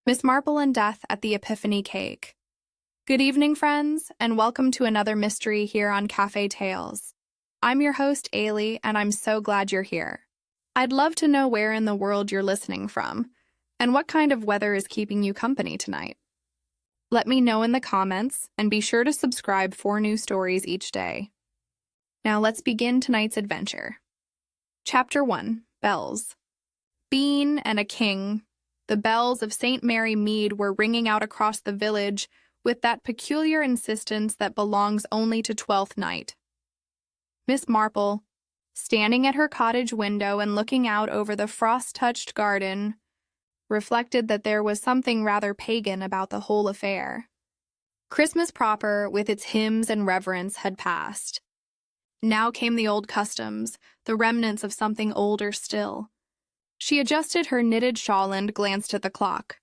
Miss Marple Death at the Epiphany Cake. Good evening, friends, and welcome to another mystery here on Cafe Tales. I'm your host, Ailey, and I'm so glad you're here. I'd love to know where in the world you're listening from, and what kind of weather is keeping you company tonight. Let me know in the comments, and be sure to subscribe for new stories each day. Now let's begin tonight's adventure. Chapter 1, Bells. Being and a king, the bells of St. Mary Mead were ringing out across the village with that peculiar insistence that belongs only to Twelfth Night. Miss Marple, standing at her cottage window and looking out over the frost-touched garden, reflected that there was something rather pagan about the whole affair. Christmas proper, with its hymns and reverence, had passed. Now came the old customs, the remnants of something older still. She adjusted her knitted shawl and glanced at the clock.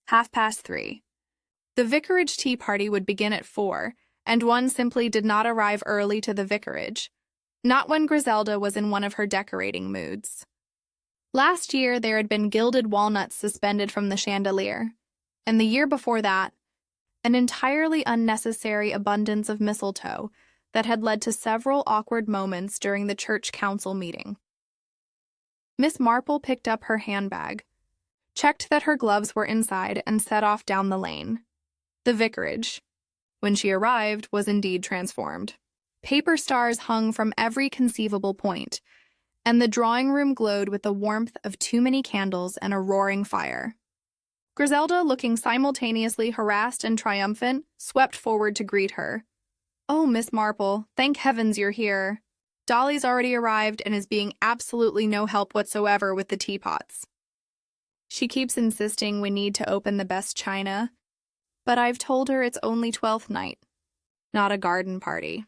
3:30. The vicarage tea party would begin at 4, and one simply did not arrive early to the vicarage, not when Griselda was in one of her decorating moods. Last year there had been gilded walnuts suspended from the chandelier, and the year before that, an entirely unnecessary abundance of mistletoe that had led to several awkward moments during the church council meeting. Miss Marple picked up her handbag, checked that her gloves were inside, and set off down the lane. The vicarage, when she arrived, was indeed transformed. Paper stars hung from every conceivable point, and the drawing room glowed with the warmth of too many candles and a roaring fire. Griselda, looking simultaneously harassed and triumphant, swept forward to greet her. "Oh, Miss Marple, thank heavens you're here. Dolly's already arrived and is being absolutely no help whatsoever with the teapots. She keeps insisting we need to open the best china, but I've told her it's only 12th night, not a garden party.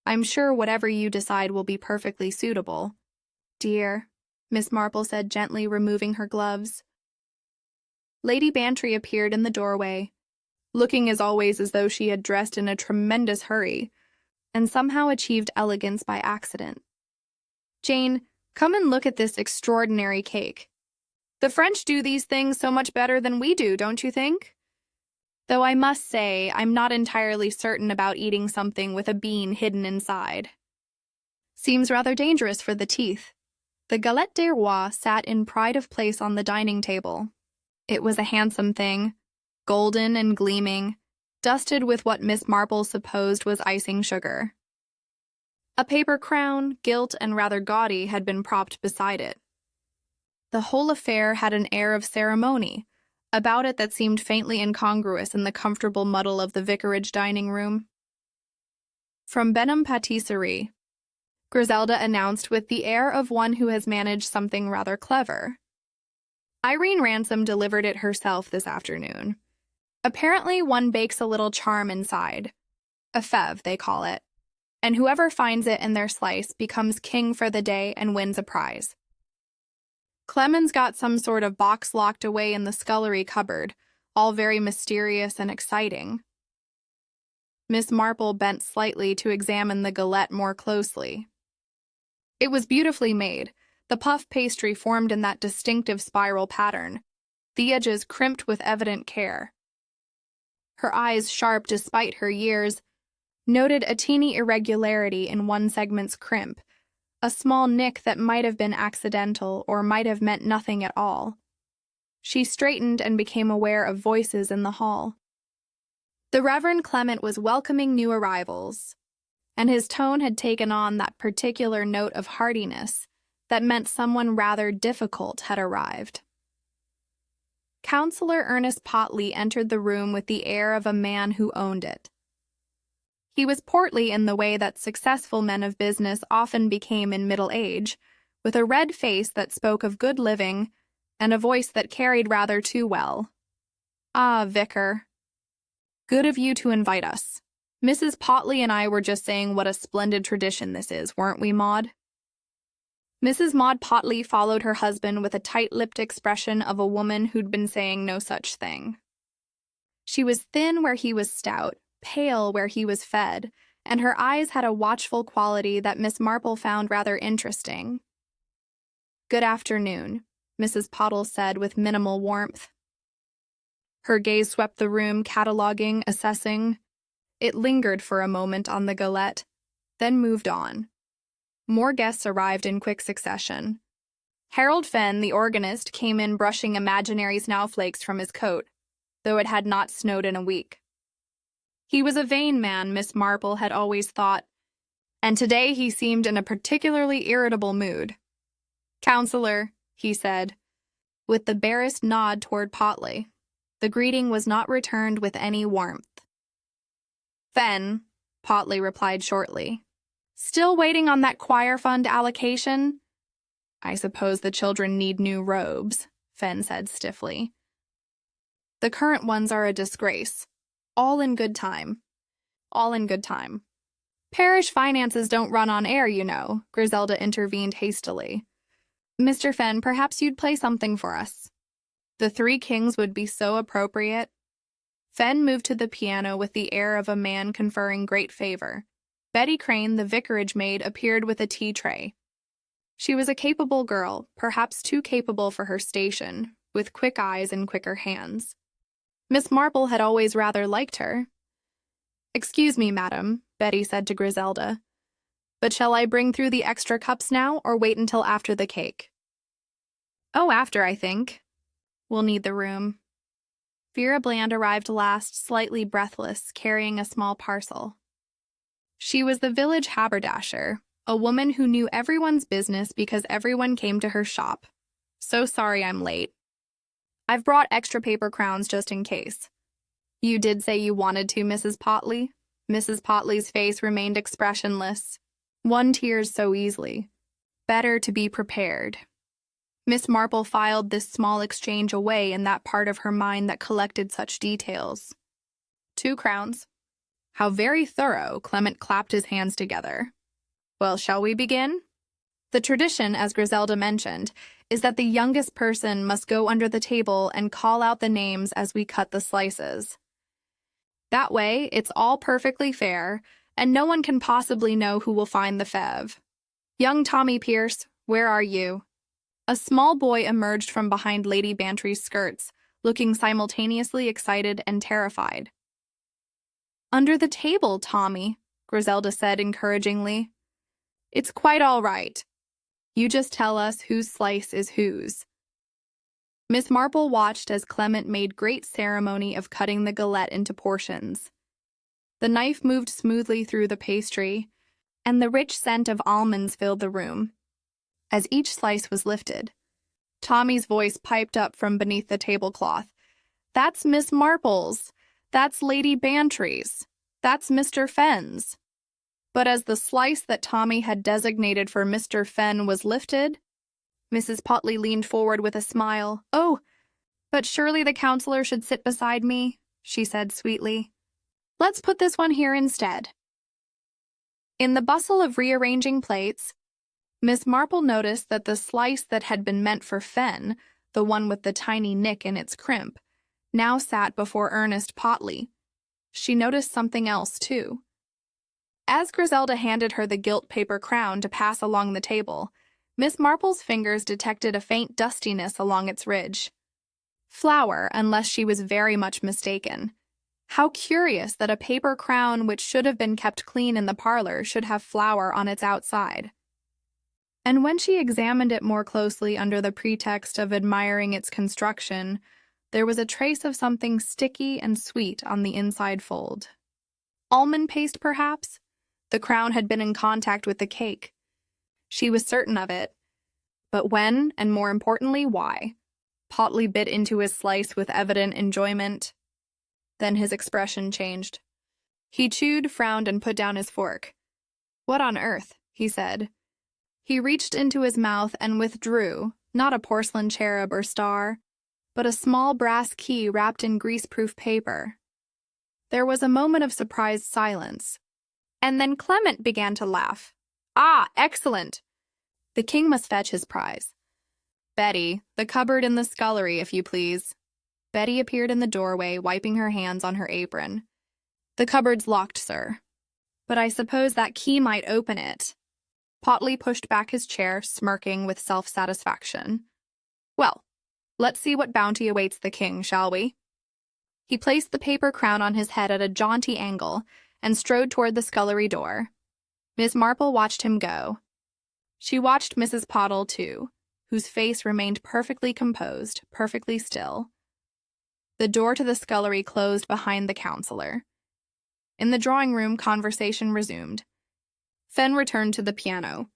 I'm sure whatever you decide will be perfectly suitable." "Dear," Miss Marple said gently, removing her gloves. Lady Bantry appeared in the doorway, looking as always as though she had dressed in a tremendous hurry, and somehow achieved elegance by accident. "Jane, come and look at this extraordinary cake. The French do these things so much better than we do, don't you think? Though I must say, I'm not entirely certain about eating something with a bean hidden inside. Seems rather dangerous for the teeth." The galette des rois sat in pride of place on the dining table. It was a handsome thing, golden and gleaming, dusted with what Miss Marple supposed was icing sugar. A paper crown, gilt and rather gaudy, had been propped beside it. The whole affair had an air of ceremony about it that seemed faintly incongruous in the comfortable muddle of the vicarage dining room. "From Benham Patisserie," Griselda announced with the air of one who has managed something rather clever. "Irene Ransom delivered it herself this afternoon. Apparently one bakes a little charm inside. A feve, they call it. And whoever finds it in their slice becomes king for the day and wins a prize. Clement's got some sort of box locked away in the scullery cupboard, all very mysterious and exciting." Miss Marple bent slightly to examine the galette more closely. It was beautifully made, the puff pastry formed in that distinctive spiral pattern, the edges crimped with evident care. Her eyes, sharp despite her years, noted a teeny irregularity in one segment's crimp, a small nick that might have been accidental or might have meant nothing at all. She straightened and became aware of voices in the hall. The Reverend Clement was welcoming new arrivals, and his tone had taken on that particular note of heartiness that meant someone rather difficult had arrived. Counselor Ernest Potley entered the room with the air of a man who owned it. He was portly in the way that successful men of business often became in middle age, with a red face that spoke of good living and a voice that carried rather too well. "Ah, Vicar. Good of you to invite us. Mrs. Potley and I were just saying what a splendid tradition this is, weren't we, Maud?" Mrs. Maud Potley followed her husband with a tight-lipped expression of a woman who'd been saying no such thing. She was thin where he was stout, pale where he was fed, and her eyes had a watchful quality that Miss Marple found rather interesting. "Good afternoon," Mrs. Pottle said with minimal warmth. Her gaze swept the room, cataloging, assessing. It lingered for a moment on the galette, then moved on. More guests arrived in quick succession. Harold Fenn, the organist, came in brushing imaginary snowflakes from his coat, though it had not snowed in a week. He was a vain man, Miss Marple had always thought, and today he seemed in a particularly irritable mood. "Counselor," he said, with the barest nod toward Potley. The greeting was not returned with any warmth. "Fenn," Potley replied shortly. "Still waiting on that choir fund allocation?" "I suppose the children need new robes," Fenn said stiffly. "The current ones are a disgrace. All in good time. All in good time." "Parish finances don't run on air, you know," Griselda intervened hastily. "Mr. Fenn, perhaps you'd play something for us. The Three Kings would be so appropriate." Fenn moved to the piano with the air of a man conferring great favor. Betty Crane, the vicarage maid, appeared with a tea tray. She was a capable girl, perhaps too capable for her station, with quick eyes and quicker hands. Miss Marple had always rather liked her. "Excuse me, madam," Betty said to Griselda, "but shall I bring through the extra cups now, or wait until after the cake?" "Oh, after, I think. We'll need the room." Vera Bland arrived last, slightly breathless, carrying a small parcel. She was the village haberdasher, a woman who knew everyone's business because everyone came to her shop. "So sorry I'm late. I've brought extra paper crowns just in case." "You did say you wanted to, Mrs. Potley?" Mrs. Potley's face remained expressionless. One tears so easily. Better to be prepared. Miss Marple filed this small exchange away in that part of her mind that collected such details. 2 crowns. How very thorough, Clement clapped his hands together. "Well, shall we begin?" The tradition, as Griselda mentioned, is that the youngest person must go under the table and call out the names as we cut the slices. That way, it's all perfectly fair, and no one can possibly know who will find the fev. "Young Tommy Pierce, where are you?" A small boy emerged from behind Lady Bantry's skirts, looking simultaneously excited and terrified. "Under the table, Tommy," Griselda said encouragingly. "It's quite all right. You just tell us whose slice is whose." Miss Marple watched as Clement made great ceremony of cutting the galette into portions. The knife moved smoothly through the pastry, and the rich scent of almonds filled the room. As each slice was lifted, Tommy's voice piped up from beneath the tablecloth. "That's Miss Marple's. That's Lady Bantry's. That's Mr. Fenn's." But as the slice that Tommy had designated for Mr. Fenn was lifted, Mrs. Potley leaned forward with a smile. "Oh, but surely the counselor should sit beside me," she said sweetly. "Let's put this one here instead." In the bustle of rearranging plates, Miss Marple noticed that the slice that had been meant for Fenn, the one with the tiny nick in its crimp, now sat before Ernest Potley. She noticed something else, too. As Griselda handed her the gilt paper crown to pass along the table, Miss Marple's fingers detected a faint dustiness along its ridge. Flour, unless she was very much mistaken. How curious that a paper crown which should have been kept clean in the parlor should have flour on its outside. And when she examined it more closely under the pretext of admiring its construction, there was a trace of something sticky and sweet on the inside fold. Almond paste, perhaps? The crown had been in contact with the cake. She was certain of it. But when, and more importantly, why? Potley bit into his slice with evident enjoyment. Then his expression changed. He chewed, frowned, and put down his fork. "What on earth?" he said. He reached into his mouth and withdrew, not a porcelain cherub or star, but a small brass key wrapped in greaseproof paper. There was a moment of surprised silence, and then Clement began to laugh. "Ah, excellent! The king must fetch his prize. Betty, the cupboard in the scullery, if you please." Betty appeared in the doorway, wiping her hands on her apron. "The cupboard's locked, sir. But I suppose that key might open it." Potley pushed back his chair, smirking with self-satisfaction. "Well, let's see what bounty awaits the king, shall we?" He placed the paper crown on his head at a jaunty angle and strode toward the scullery door. Miss Marple watched him go. She watched Mrs. Pottle, too, whose face remained perfectly composed, perfectly still. The door to the scullery closed behind the counselor. In the drawing-room, conversation resumed. Fen returned to the piano.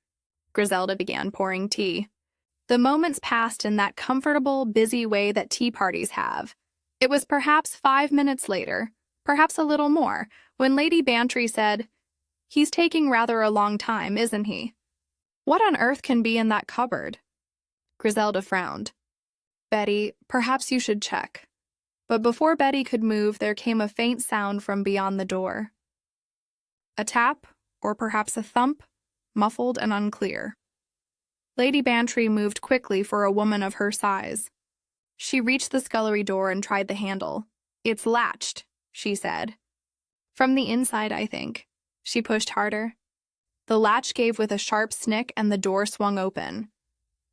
Griselda began pouring tea. The moments passed in that comfortable, busy way that tea parties have. It was perhaps 5 minutes later, perhaps a little more, when Lady Bantry said, "He's taking rather a long time, isn't he? What on earth can be in that cupboard?" Griselda frowned. "Betty, perhaps you should check." But before Betty could move, there came a faint sound from beyond the door. A tap, or perhaps a thump, muffled and unclear. Lady Bantry moved quickly for a woman of her size. She reached the scullery door and tried the handle. "It's latched," she said. "From the inside, I think." She pushed harder. The latch gave with a sharp snick and the door swung open.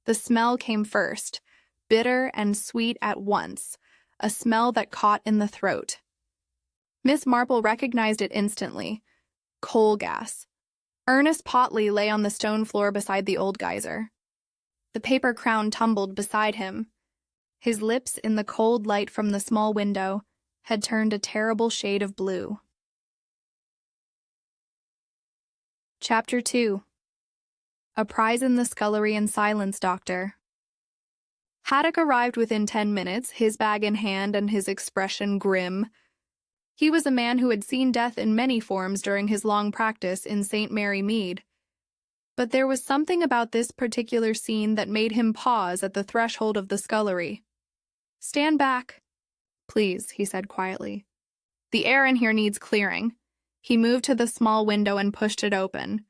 The smell came first, bitter and sweet at once, a smell that caught in the throat. Miss Marple recognized it instantly. Coal gas. Ernest Potley lay on the stone floor beside the old geyser. The paper crown tumbled beside him. His lips, in the cold light from the small window, had turned a terrible shade of blue. Chapter 2. A Prize in the Scullery and Silence Doctor. Haddock arrived within 10 minutes, his bag in hand and his expression grim. He was a man who had seen death in many forms during his long practice in St. Mary Mead. But there was something about this particular scene that made him pause at the threshold of the scullery. "Stand back, please," he said quietly. "The air in here needs clearing." He moved to the small window and pushed it open.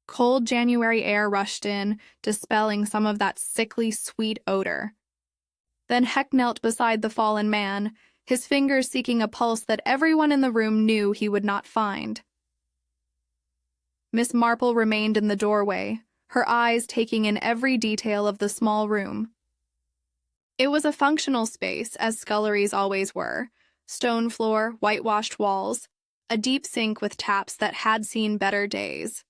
Cold January air rushed in, dispelling some of that sickly, sweet odor. Then Heck knelt beside the fallen man, his fingers seeking a pulse that everyone in the room knew he would not find. Miss Marple remained in the doorway, her eyes taking in every detail of the small room. It was a functional space, as sculleries always were. Stone floor, whitewashed walls, a deep sink with taps that had seen better days.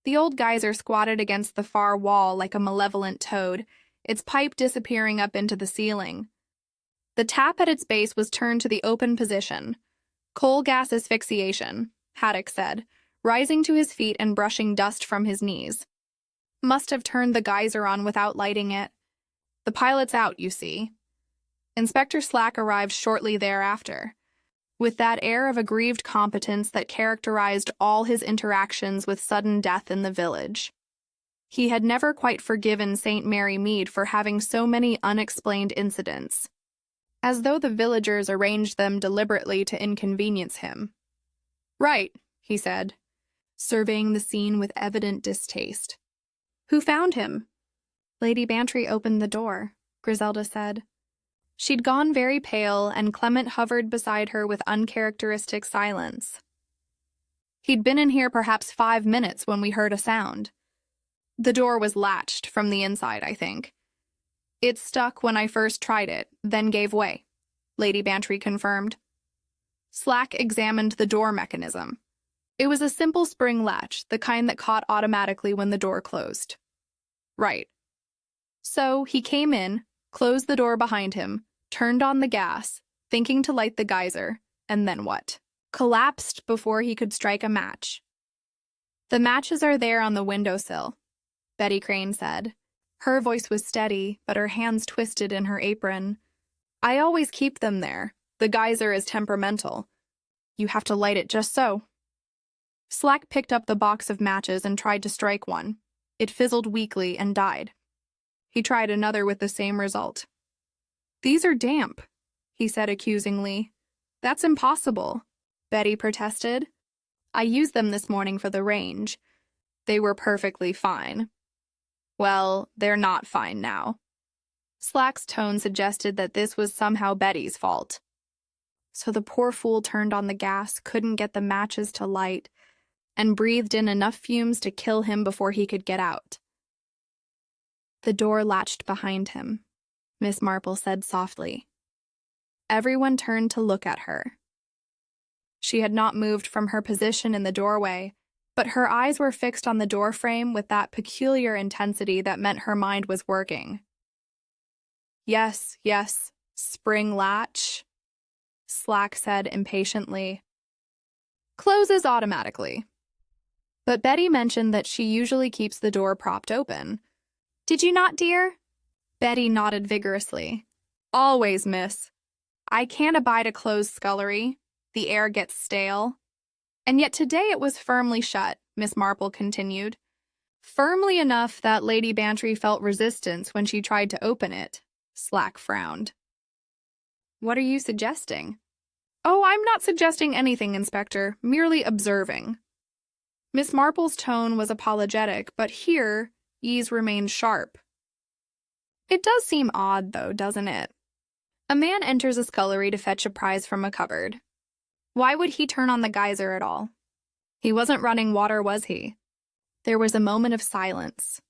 The old geyser squatted against the far wall like a malevolent toad, its pipe disappearing up into the ceiling. The tap at its base was turned to the open position. "Coal gas asphyxiation," Haddock said, rising to his feet and brushing dust from his knees. "Must have turned the geyser on without lighting it. The pilot's out, you see." Inspector Slack arrived shortly thereafter, with that air of aggrieved competence that characterized all his interactions with sudden death in the village. He had never quite forgiven St. Mary Mead for having so many unexplained incidents, as though the villagers arranged them deliberately to inconvenience him. "Right," he said, surveying the scene with evident distaste. "Who found him?" "Lady Bantry opened the door," Griselda said. She'd gone very pale, and Clement hovered beside her with uncharacteristic silence. "He'd been in here perhaps 5 minutes when we heard a sound. The door was latched from the inside, I think. It stuck when I first tried it, then gave way," Lady Bantry confirmed. Slack examined the door mechanism. It was a simple spring latch, the kind that caught automatically when the door closed. "Right. So he came in, closed the door behind him, turned on the gas, thinking to light the geyser, and then what? Collapsed before he could strike a match." "The matches are there on the windowsill," Betty Crane said. Her voice was steady, but her hands twisted in her apron. "I always keep them there. The geyser is temperamental. You have to light it just so." Slack picked up the box of matches and tried to strike one. It fizzled weakly and died. He tried another with the same result. "These are damp," he said accusingly. "That's impossible," Betty protested. "I used them this morning for the range. They were perfectly fine." "Well, they're not fine now." Slack's tone suggested that this was somehow Betty's fault. So the poor fool turned on the gas, couldn't get the matches to light, and breathed in enough fumes to kill him before he could get out. The door latched behind him, Miss Marple said softly. Everyone turned to look at her. She had not moved from her position in the doorway, but her eyes were fixed on the doorframe with that peculiar intensity that meant her mind was working. Yes, yes, spring latch, Slack said impatiently. Closes automatically. But Betty mentioned that she usually keeps the door propped open. Did you not, dear? Betty nodded vigorously. Always, miss. I can't abide a closed scullery. The air gets stale. And yet today it was firmly shut, Miss Marple continued. Firmly enough that Lady Bantry felt resistance when she tried to open it. Slack frowned. What are you suggesting? Oh, I'm not suggesting anything, Inspector, merely observing. Miss Marple's tone was apologetic, but here, ease remained sharp. It does seem odd, though, doesn't it? A man enters a scullery to fetch a prize from a cupboard. Why would he turn on the geyser at all? He wasn't running water, was he? There was a moment of silence.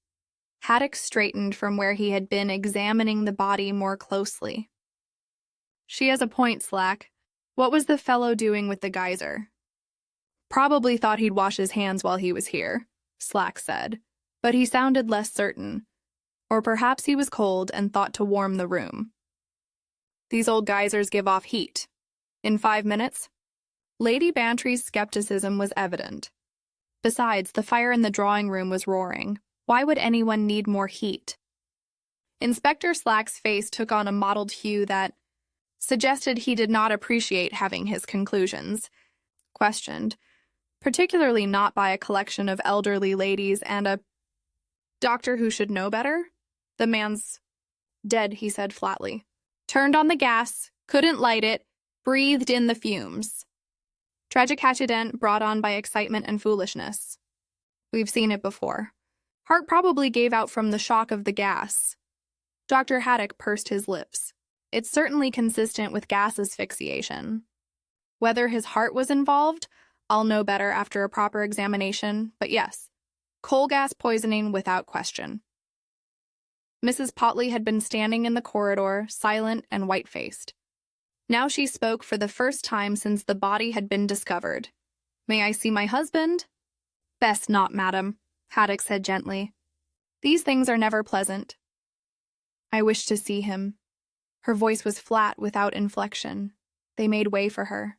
Haddock straightened from where he had been examining the body more closely. She has a point, Slack. What was the fellow doing with the geyser? Probably thought he'd wash his hands while he was here, Slack said, but he sounded less certain. Or perhaps he was cold and thought to warm the room. These old geysers give off heat. In 5 minutes? Lady Bantry's skepticism was evident. Besides, the fire in the drawing room was roaring. Why would anyone need more heat? Inspector Slack's face took on a mottled hue that suggested he did not appreciate having his conclusions questioned, particularly not by a collection of elderly ladies and a doctor who should know better. The man's dead, he said flatly. Turned on the gas, couldn't light it, breathed in the fumes. Tragic accident brought on by excitement and foolishness. We've seen it before. Heart probably gave out from the shock of the gas. Dr. Haddock pursed his lips. It's certainly consistent with gas asphyxiation. Whether his heart was involved, I'll know better after a proper examination, but yes, coal gas poisoning without question. Mrs. Potley had been standing in the corridor, silent and white-faced. Now she spoke for the first time since the body had been discovered. May I see my husband? Best not, madam, Haddock said gently. These things are never pleasant. I wish to see him. Her voice was flat without inflection. They made way for her.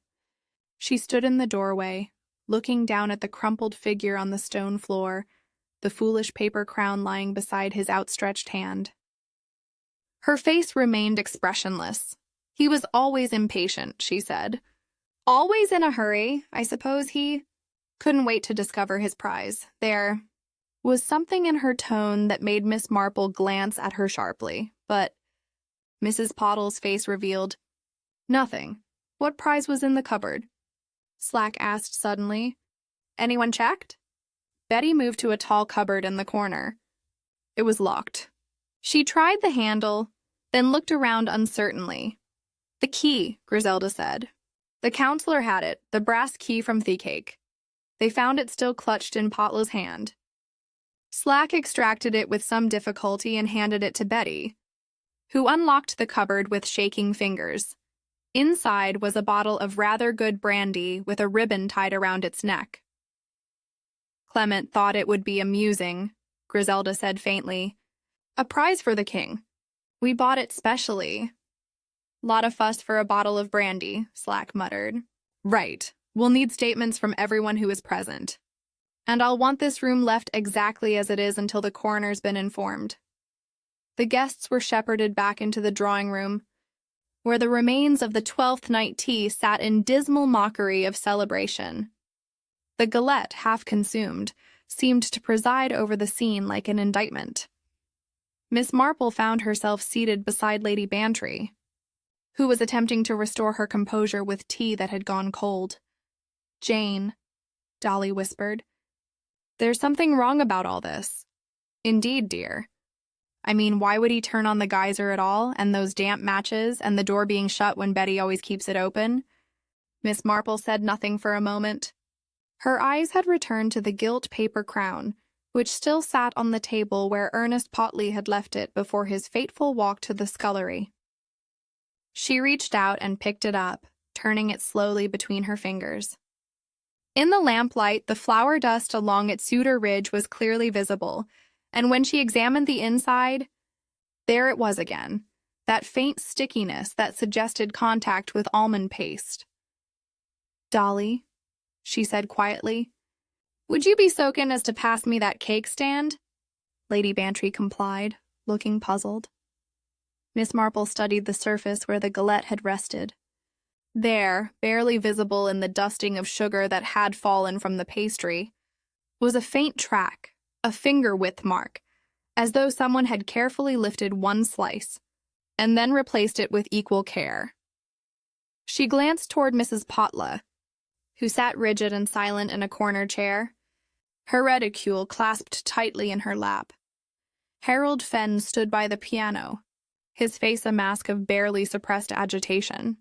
She stood in the doorway, looking down at the crumpled figure on the stone floor, the foolish paper crown lying beside his outstretched hand. Her face remained expressionless. He was always impatient, she said. Always in a hurry. I suppose he couldn't wait to discover his prize. There was something in her tone that made Miss Marple glance at her sharply, but Mrs. Pottle's face revealed nothing. What prize was in the cupboard? Slack asked suddenly. Anyone checked? Betty moved to a tall cupboard in the corner. It was locked. She tried the handle, then looked around uncertainly. The key, Griselda said. The counselor had it, the brass key from the cake. They found it still clutched in Potlow's hand. Slack extracted it with some difficulty and handed it to Betty, who unlocked the cupboard with shaking fingers. Inside was a bottle of rather good brandy with a ribbon tied around its neck. Clement thought it would be amusing, Griselda said faintly. A prize for the king. We bought it specially. Lot of fuss for a bottle of brandy, Slack muttered. Right. We'll need statements from everyone who is present. And I'll want this room left exactly as it is until the coroner's been informed. The guests were shepherded back into the drawing room, where the remains of the 12th night tea sat in dismal mockery of celebration. The galette, half consumed, seemed to preside over the scene like an indictment. Miss Marple found herself seated beside Lady Bantry, who was attempting to restore her composure with tea that had gone cold. Jane, Dolly whispered, there's something wrong about all this. Indeed, dear. I mean, why would he turn on the geyser at all, and those damp matches, and the door being shut when Betty always keeps it open? Miss Marple said nothing for a moment. Her eyes had returned to the gilt paper crown, which still sat on the table where Ernest Potley had left it before his fateful walk to the scullery. She reached out and picked it up, turning it slowly between her fingers. In the lamplight, the flour dust along its cedar ridge was clearly visible, and when she examined the inside, there it was again, that faint stickiness that suggested contact with almond paste. "Dolly," she said quietly, "would you be so kind as to pass me that cake stand?" Lady Bantry complied, looking puzzled. Miss Marple studied the surface where the galette had rested. There, barely visible in the dusting of sugar that had fallen from the pastry, was a faint track, a finger-width mark, as though someone had carefully lifted one slice, and then replaced it with equal care. She glanced toward Mrs. Potla, who sat rigid and silent in a corner chair, her reticule clasped tightly in her lap. Harold Fenn stood by the piano, his face a mask of barely suppressed agitation.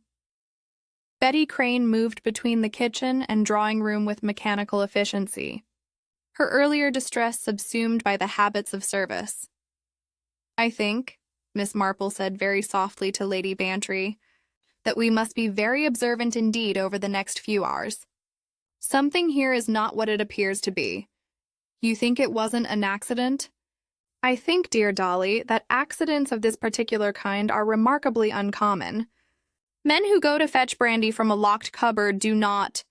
Betty Crane moved between the kitchen and drawing room with mechanical efficiency, her earlier distress subsumed by the habits of service. "I think," Miss Marple said very softly to Lady Bantry, "that we must be very observant indeed over the next few hours. Something here is not what it appears to be. You think it wasn't an accident? I think, dear Dolly, that accidents of this particular kind are remarkably uncommon. Men who go to fetch brandy from a locked cupboard do not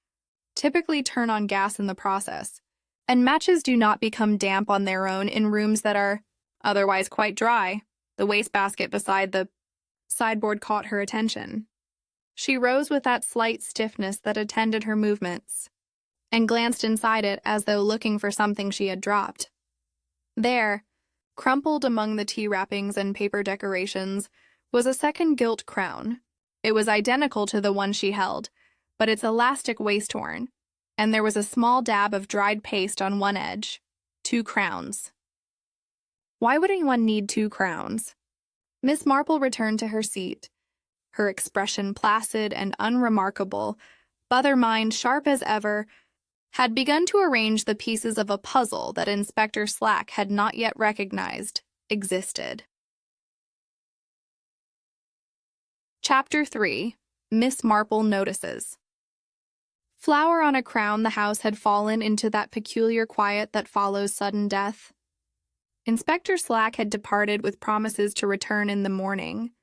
typically turn on gas in the process, and matches do not become damp on their own in rooms that are otherwise quite dry." The wastebasket beside the sideboard caught her attention. She rose with that slight stiffness that attended her movements, and glanced inside it as though looking for something she had dropped. There, crumpled among the tea wrappings and paper decorations, was a second gilt crown. It was identical to the one she held, but its elastic waist torn, and there was a small dab of dried paste on one edge. 2 crowns. Why would anyone need 2 crowns? Miss Marple returned to her seat, her expression placid and unremarkable, but her mind, sharp as ever, had begun to arrange the pieces of a puzzle that Inspector Slack had not yet recognized existed. Chapter 3. Miss Marple Notices. Flower on a crown, the house had fallen into that peculiar quiet that follows sudden death. Inspector Slack had departed with promises to return in the morning,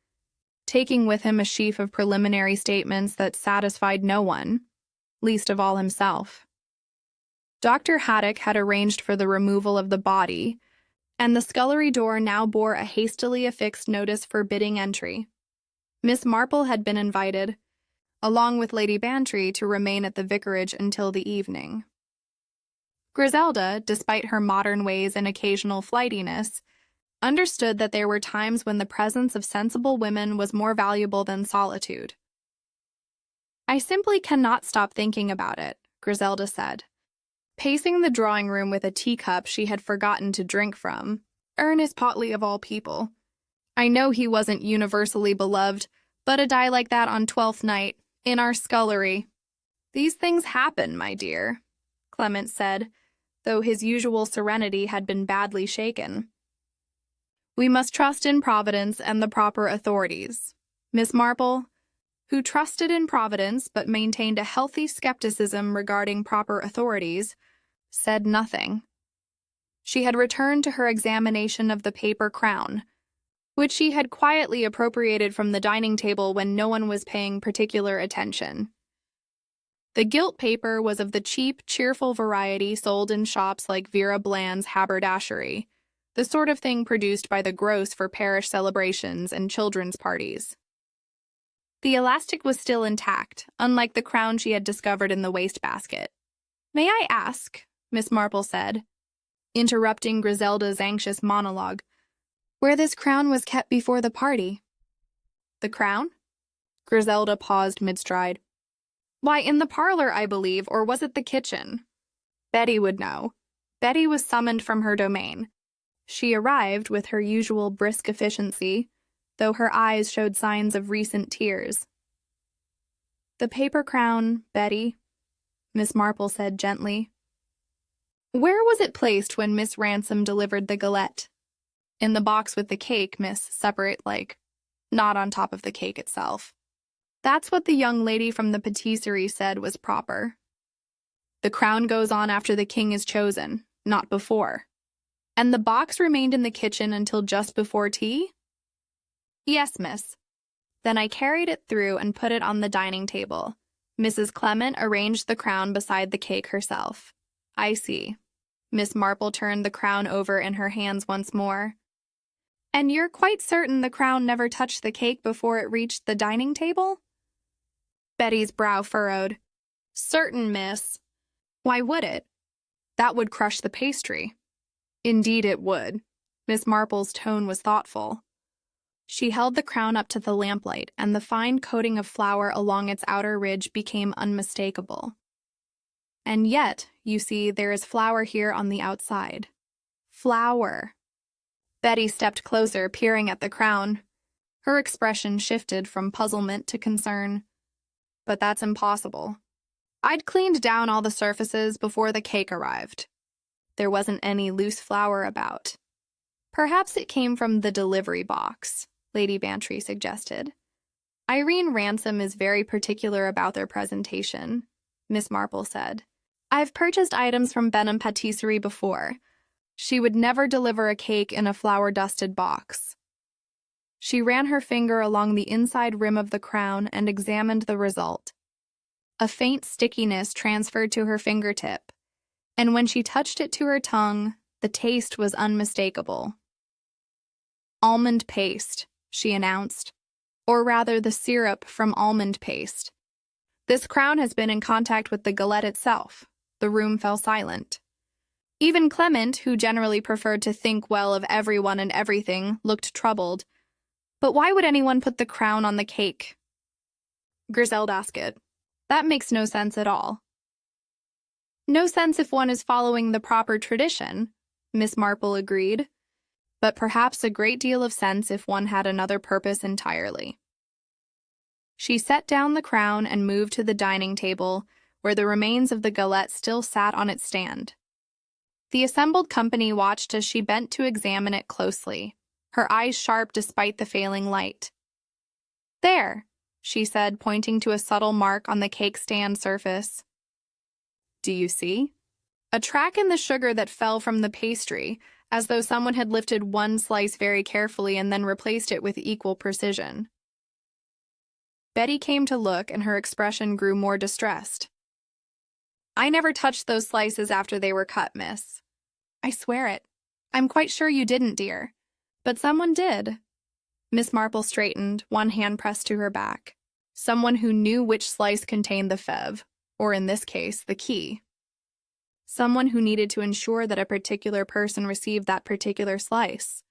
taking with him a sheaf of preliminary statements that satisfied no one, least of all himself. Dr. Haddock had arranged for the removal of the body, and the scullery door now bore a hastily affixed notice forbidding entry. Miss Marple had been invited, along with Lady Bantry, to remain at the vicarage until the evening. Griselda, despite her modern ways and occasional flightiness, understood that there were times when the presence of sensible women was more valuable than solitude. "I simply cannot stop thinking about it," Griselda said, pacing the drawing room with a teacup she had forgotten to drink from. "Ernest Potley of all people. I know he wasn't universally beloved, but a die like that on 12th night, in our scullery." "These things happen, my dear," Clement said, though his usual serenity had been badly shaken. "We must trust in Providence and the proper authorities." Miss Marple, who trusted in Providence but maintained a healthy skepticism regarding proper authorities, said nothing. She had returned to her examination of the paper crown, which she had quietly appropriated from the dining table when no one was paying particular attention. The gilt paper was of the cheap, cheerful variety sold in shops like Vera Bland's haberdashery, the sort of thing produced by the gross for parish celebrations and children's parties. The elastic was still intact, unlike the crown she had discovered in the wastebasket. "May I ask," Miss Marple said, interrupting Griselda's anxious monologue, "where this crown was kept before the party?" "The crown?" Griselda paused mid-stride. "Why, in the parlor, I believe, or was it the kitchen?" Betty would know. Betty was summoned from her domain. She arrived with her usual brisk efficiency, though her eyes showed signs of recent tears. "The paper crown, Betty," Miss Marple said gently. "Where was it placed when Miss Ransom delivered the galette?" "In the box with the cake, miss, separate like." not on top of the cake itself. That's what the young lady from the patisserie said was proper. The crown goes on after the king is chosen, not before. And the box remained in the kitchen until just before tea? Yes, miss. Then I carried it through and put it on the dining table. Mrs. Clement arranged the crown beside the cake herself. I see. Miss Marple turned the crown over in her hands once more. And you're quite certain the crown never touched the cake before it reached the dining table? Betty's brow furrowed. Certain, miss. Why would it? That would crush the pastry. Indeed it would. Miss Marple's tone was thoughtful. She held the crown up to the lamplight, and the fine coating of flour along its outer ridge became unmistakable. And yet, you see, there is flour here on the outside. Flour. Betty stepped closer, peering at the crown. Her expression shifted from puzzlement to concern. But that's impossible. I'd cleaned down all the surfaces before the cake arrived. There wasn't any loose flour about. Perhaps it came from the delivery box, Lady Bantry suggested. Irene Ransom is very particular about their presentation, Miss Marple said. I've purchased items from Benham Patisserie before. She would never deliver a cake in a flour-dusted box. She ran her finger along the inside rim of the crown and examined the result. A faint stickiness transferred to her fingertip, and when she touched it to her tongue, the taste was unmistakable. Almond paste, she announced, or rather the syrup from almond paste. This crown has been in contact with the galette itself. The room fell silent. Even Clement, who generally preferred to think well of everyone and everything, looked troubled. But why would anyone put the crown on the cake? Griselda asked it. That makes no sense at all. No sense if one is following the proper tradition, Miss Marple agreed, but perhaps a great deal of sense if one had another purpose entirely. She set down the crown and moved to the dining table, where the remains of the galette still sat on its stand. The assembled company watched as she bent to examine it closely, her eyes sharp despite the failing light. There, she said, pointing to a subtle mark on the cake stand surface. Do you see? A track in the sugar that fell from the pastry, as though someone had lifted one slice very carefully and then replaced it with equal precision. Betty came to look, and her expression grew more distressed. I never touched those slices after they were cut, miss. I swear it. I'm quite sure you didn't, dear. But someone did. Miss Marple straightened, one hand pressed to her back. Someone who knew which slice contained the fev, or in this case, the key. Someone who needed to ensure that a particular person received that particular slice.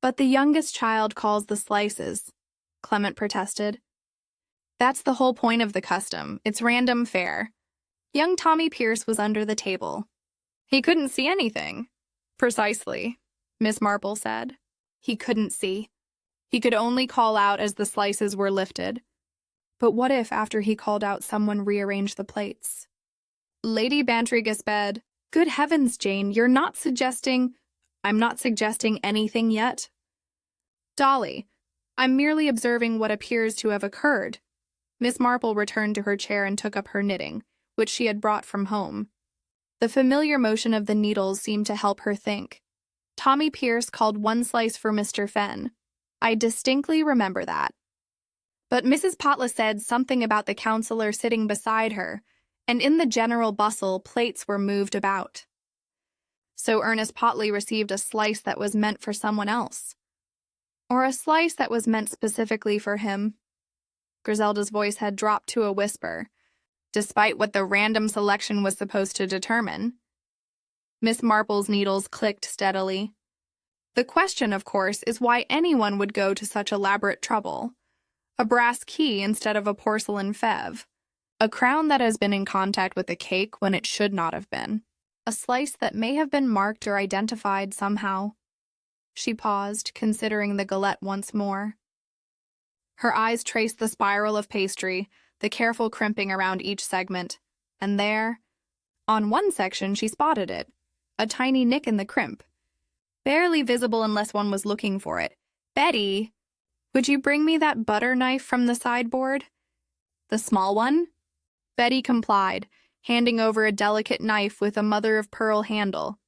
But the youngest child calls the slices, Clement protested. That's the whole point of the custom. It's random fare. Young Tommy Pierce was under the table. He couldn't see anything. Precisely, Miss Marple said. He couldn't see. He could only call out as the slices were lifted. But what if, after he called out, someone rearranged the plates? Lady Bantry gasped, Good heavens, Jane, you're not suggesting— I'm not suggesting anything yet. Dolly, I'm merely observing what appears to have occurred. Miss Marple returned to her chair and took up her knitting, which she had brought from home. The familiar motion of the needles seemed to help her think. Tommy Pierce called one slice for Mr. Fenn. I distinctly remember that. But Mrs. Potla said something about the counselor sitting beside her, and in the general bustle, plates were moved about. So Ernest Potley received a slice that was meant for someone else. Or a slice that was meant specifically for him. Griselda's voice had dropped to a whisper, despite what the random selection was supposed to determine. Miss Marple's needles clicked steadily. The question, of course, is why anyone would go to such elaborate trouble. A brass key instead of a porcelain fev. A crown that has been in contact with a cake when it should not have been. A slice that may have been marked or identified somehow. She paused, considering the galette once more. Her eyes traced the spiral of pastry, the careful crimping around each segment, and there, on one section, she spotted it, a tiny nick in the crimp. Barely visible unless one was looking for it. Betty! Would you bring me that butter knife from the sideboard? The small one? Betty complied, handing over a delicate knife with a mother-of-pearl handle.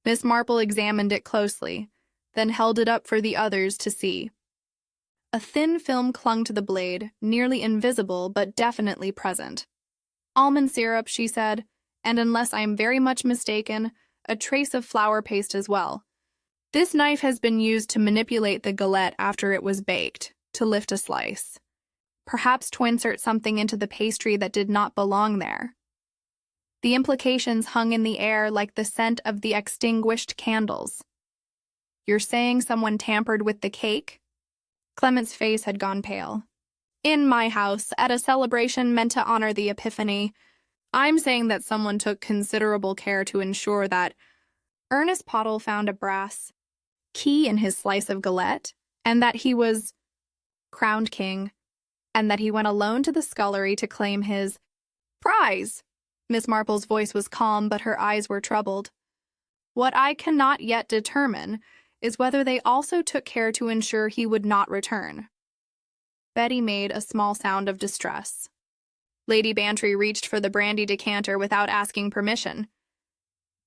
Miss Marple examined it closely, then held it up for the others to see. A thin film clung to the blade, nearly invisible but definitely present. Almond syrup, she said, and unless I am very much mistaken, a trace of flour paste as well. This knife has been used to manipulate the galette after it was baked, to lift a slice. Perhaps to insert something into the pastry that did not belong there. The implications hung in the air like the scent of the extinguished candles. You're saying someone tampered with the cake? Clement's face had gone pale. In my house, at a celebration meant to honor the Epiphany, I'm saying that someone took considerable care to ensure that Ernest Pottle found a brass key in his slice of galette, and that he was crowned king, and that he went alone to the scullery to claim his prize. Miss Marple's voice was calm, but her eyes were troubled. What I cannot yet determine is whether they also took care to ensure he would not return. Betty made a small sound of distress. Lady Bantry reached for the brandy decanter without asking permission.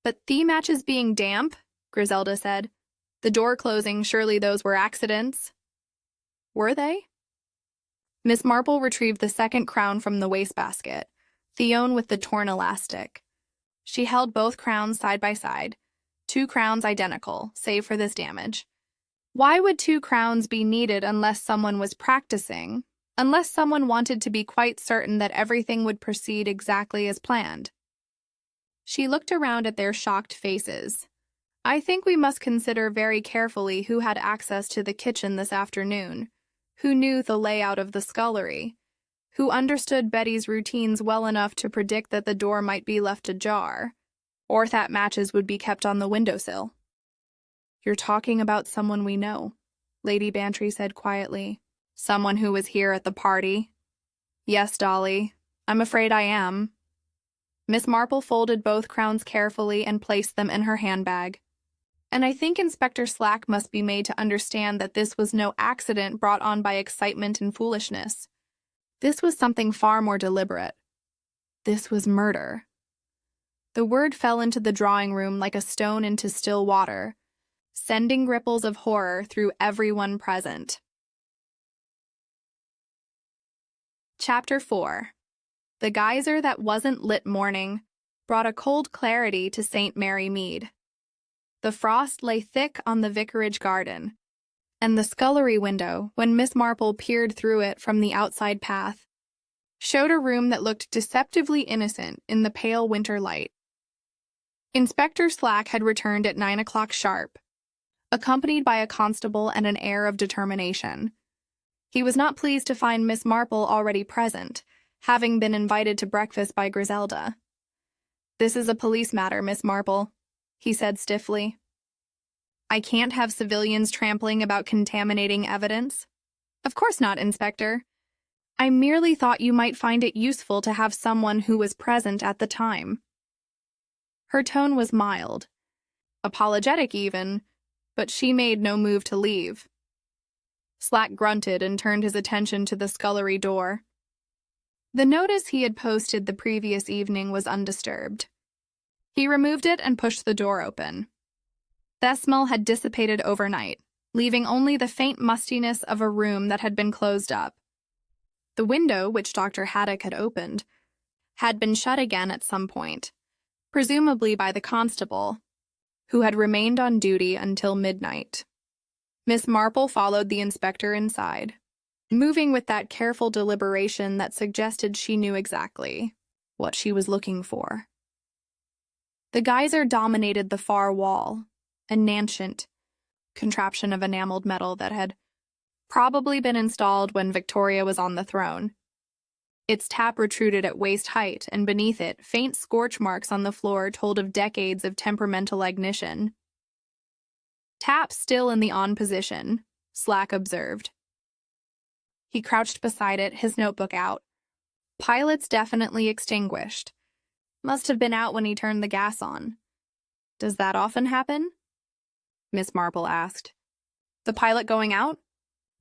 But the matches being damp, Griselda said. The door closing, surely those were accidents. Were they? Miss Marple retrieved the second crown from the wastebasket, the own with the torn elastic. She held both crowns side by side, 2 crowns identical, save for this damage. Why would 2 crowns be needed unless someone was practicing, unless someone wanted to be quite certain that everything would proceed exactly as planned? She looked around at their shocked faces. I think we must consider very carefully who had access to the kitchen this afternoon, who knew the layout of the scullery, who understood Betty's routines well enough to predict that the door might be left ajar, or that matches would be kept on the windowsill. You're talking about someone we know, Lady Bantry said quietly. Someone who was here at the party? Yes, Dolly, I'm afraid I am. Miss Marple folded both crowns carefully and placed them in her handbag. And I think Inspector Slack must be made to understand that this was no accident brought on by excitement and foolishness. This was something far more deliberate. This was murder. The word fell into the drawing room like a stone into still water, sending ripples of horror through everyone present. Chapter 4. The geyser that wasn't lit morning brought a cold clarity to St. Mary Mead. The frost lay thick on the vicarage garden, and the scullery window, when Miss Marple peered through it from the outside path, showed a room that looked deceptively innocent in the pale winter light. Inspector Slack had returned at 9 o'clock sharp, accompanied by a constable and an air of determination. He was not pleased to find Miss Marple already present, having been invited to breakfast by Griselda. This is a police matter, Miss Marple, he said stiffly. I can't have civilians trampling about contaminating evidence. Of course not, Inspector. I merely thought you might find it useful to have someone who was present at the time. Her tone was mild, apologetic even, but she made no move to leave. Slack grunted and turned his attention to the scullery door. The notice he had posted the previous evening was undisturbed. He removed it and pushed the door open. The smell had dissipated overnight, leaving only the faint mustiness of a room that had been closed up. The window, which Dr. Haddock had opened, had been shut again at some point, presumably by the constable, who had remained on duty until midnight. Miss Marple followed the inspector inside, moving with that careful deliberation that suggested she knew exactly what she was looking for. The geyser dominated the far wall, a nascent contraption of enameled metal that had probably been installed when Victoria was on the throne. Its tap protruded at waist height, and beneath it, faint scorch marks on the floor told of decades of temperamental ignition. Tap still in the on position, Slack observed. He crouched beside it, his notebook out. Pilots definitely extinguished. Must have been out when he turned the gas on. Does that often happen? Miss Marple asked. The pilot going out?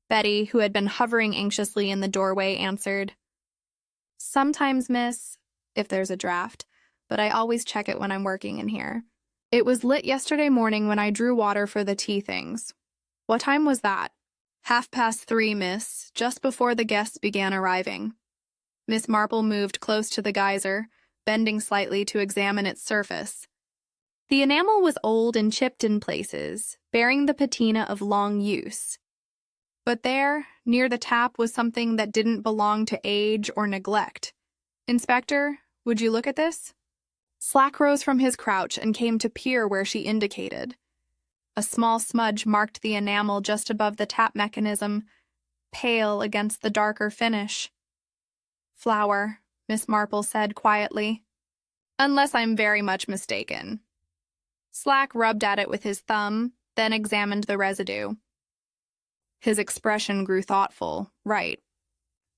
Betty, who had been hovering anxiously in the doorway, answered, "Sometimes, miss, if there's a draft, but I always check it when I'm working in here. It was lit yesterday morning when I drew water for the tea things." "What time was that?" 3:30, miss, just before the guests began arriving." Miss Marple moved close to the geyser, bending slightly to examine its surface. The enamel was old and chipped in places, bearing the patina of long use. But there, near the tap, was something that didn't belong to age or neglect. "Inspector, would you look at this?" Slack rose from his crouch and came to peer where she indicated. A small smudge marked the enamel just above the tap mechanism, pale against the darker finish. "Flour," Miss Marple said quietly. "Unless I'm very much mistaken." Slack rubbed at it with his thumb, then examined the residue. His expression grew thoughtful. Right.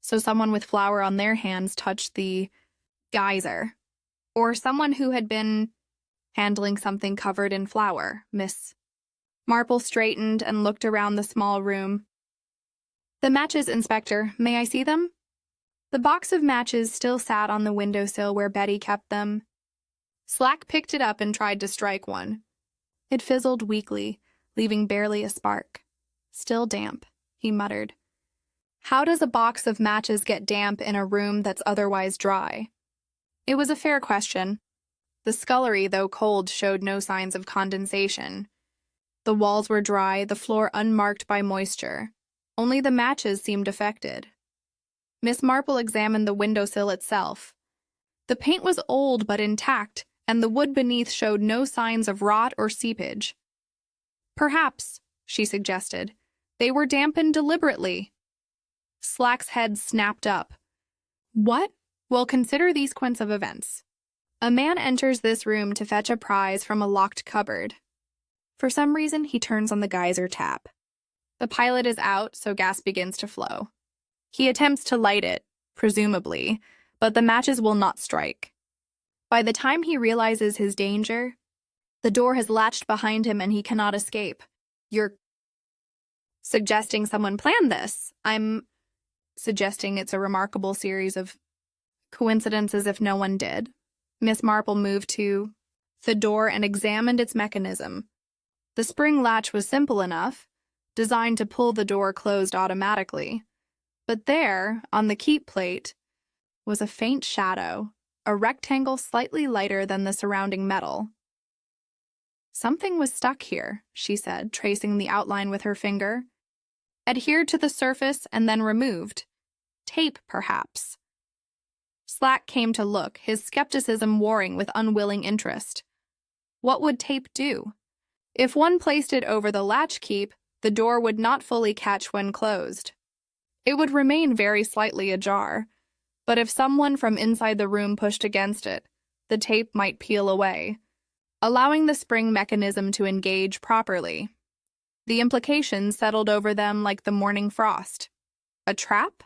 So someone with flour on their hands touched the geyser. Or someone who had been handling something covered in flour. Miss Marple straightened and looked around the small room. "The matches, Inspector. May I see them?" The box of matches still sat on the windowsill where Betty kept them. Slack picked it up and tried to strike one. It fizzled weakly, leaving barely a spark. "Still damp," he muttered. "How does a box of matches get damp in a room that's otherwise dry?" It was a fair question. The scullery, though cold, showed no signs of condensation. The walls were dry, the floor unmarked by moisture. Only the matches seemed affected. Miss Marple examined the windowsill itself. The paint was old but intact, and the wood beneath showed no signs of rot or seepage. "Perhaps," she suggested, "they were dampened deliberately." Slack's head snapped up. "What?" "Well, consider the sequence of events. A man enters this room to fetch a prize from a locked cupboard. For some reason, he turns on the geyser tap. The pilot is out, so gas begins to flow. He attempts to light it, presumably, but the matches will not strike. By the time he realizes his danger, the door has latched behind him and he cannot escape." "You're suggesting someone planned this?" "I'm suggesting it's a remarkable series of coincidences if no one did." Miss Marple moved to the door and examined its mechanism. The spring latch was simple enough, designed to pull the door closed automatically. But there, on the keep plate, was a faint shadow, a rectangle slightly lighter than the surrounding metal. "Something was stuck here," she said, tracing the outline with her finger. "Adhered to the surface and then removed. Tape, perhaps." Slack came to look, his skepticism warring with unwilling interest. What would tape do? If one placed it over the latch keep, the door would not fully catch when closed. It would remain very slightly ajar, but if someone from inside the room pushed against it, the tape might peel away, allowing the spring mechanism to engage properly. The implications settled over them like the morning frost. "A trap?"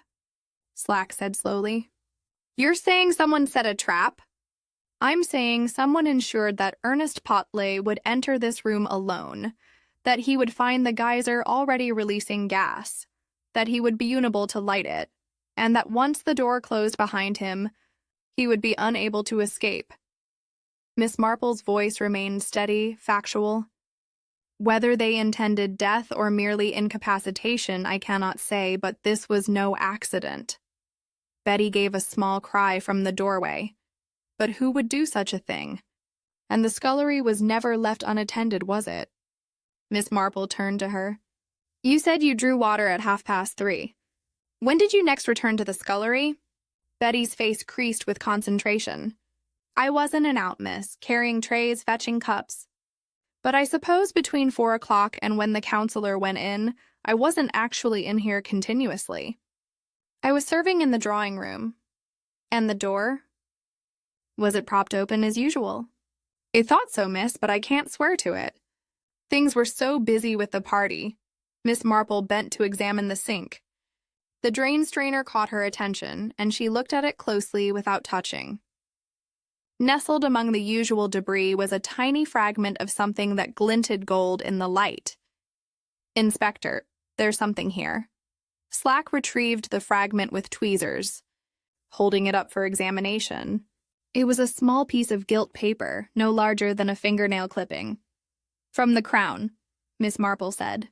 Slack said slowly. "You're saying someone set a trap?" "I'm saying someone ensured that Ernest Potley would enter this room alone, that he would find the geyser already releasing gas, that he would be unable to light it, and that once the door closed behind him, he would be unable to escape." Miss Marple's voice remained steady, factual. "Whether they intended death or merely incapacitation, I cannot say, but this was no accident." Betty gave a small cry from the doorway. But who would do such a thing? And the scullery was never left unattended, was it? Miss Marple turned to her. "You said you drew water at 3:30. When did you next return to the scullery?" Betty's face creased with concentration. "I was in and out, miss, carrying trays, fetching cups. But I suppose between 4 o'clock and when the counselor went in, I wasn't actually in here continuously. I was serving in the drawing room." "And the door? Was it propped open as usual?" "I thought so, miss, but I can't swear to it. Things were so busy with the party." Miss Marple bent to examine the sink. The drain strainer caught her attention, and she looked at it closely without touching. Nestled among the usual debris was a tiny fragment of something that glinted gold in the light. "Inspector, there's something here." Slack retrieved the fragment with tweezers, holding it up for examination. It was a small piece of gilt paper, no larger than a fingernail clipping. "From the crown," Miss Marple said.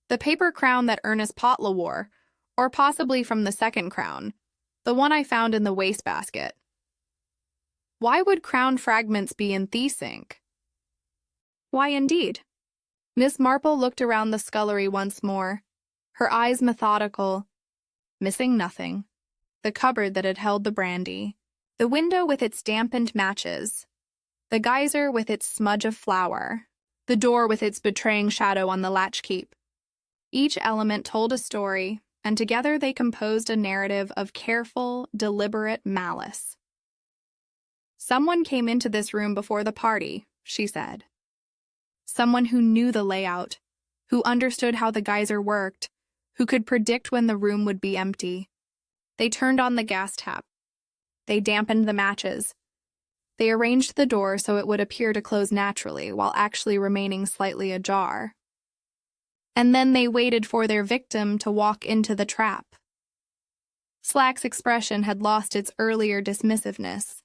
"The paper crown that Ernest Potla wore, or possibly from the second crown, the one I found in the wastebasket." "Why would crown fragments be in Thief's ink?" "Why, indeed?" Miss Marple looked around the scullery once more, her eyes methodical, missing nothing. The cupboard that had held the brandy, the window with its dampened matches, the geyser with its smudge of flour, the door with its betraying shadow on the latchkey. Each element told a story, and together they composed a narrative of careful, deliberate malice. "Someone came into this room before the party," she said. "Someone who knew the layout, who understood how the geyser worked, who could predict when the room would be empty. They turned on the gas tap. They dampened the matches. They arranged the door so it would appear to close naturally while actually remaining slightly ajar. And then they waited for their victim to walk into the trap." Slack's expression had lost its earlier dismissiveness.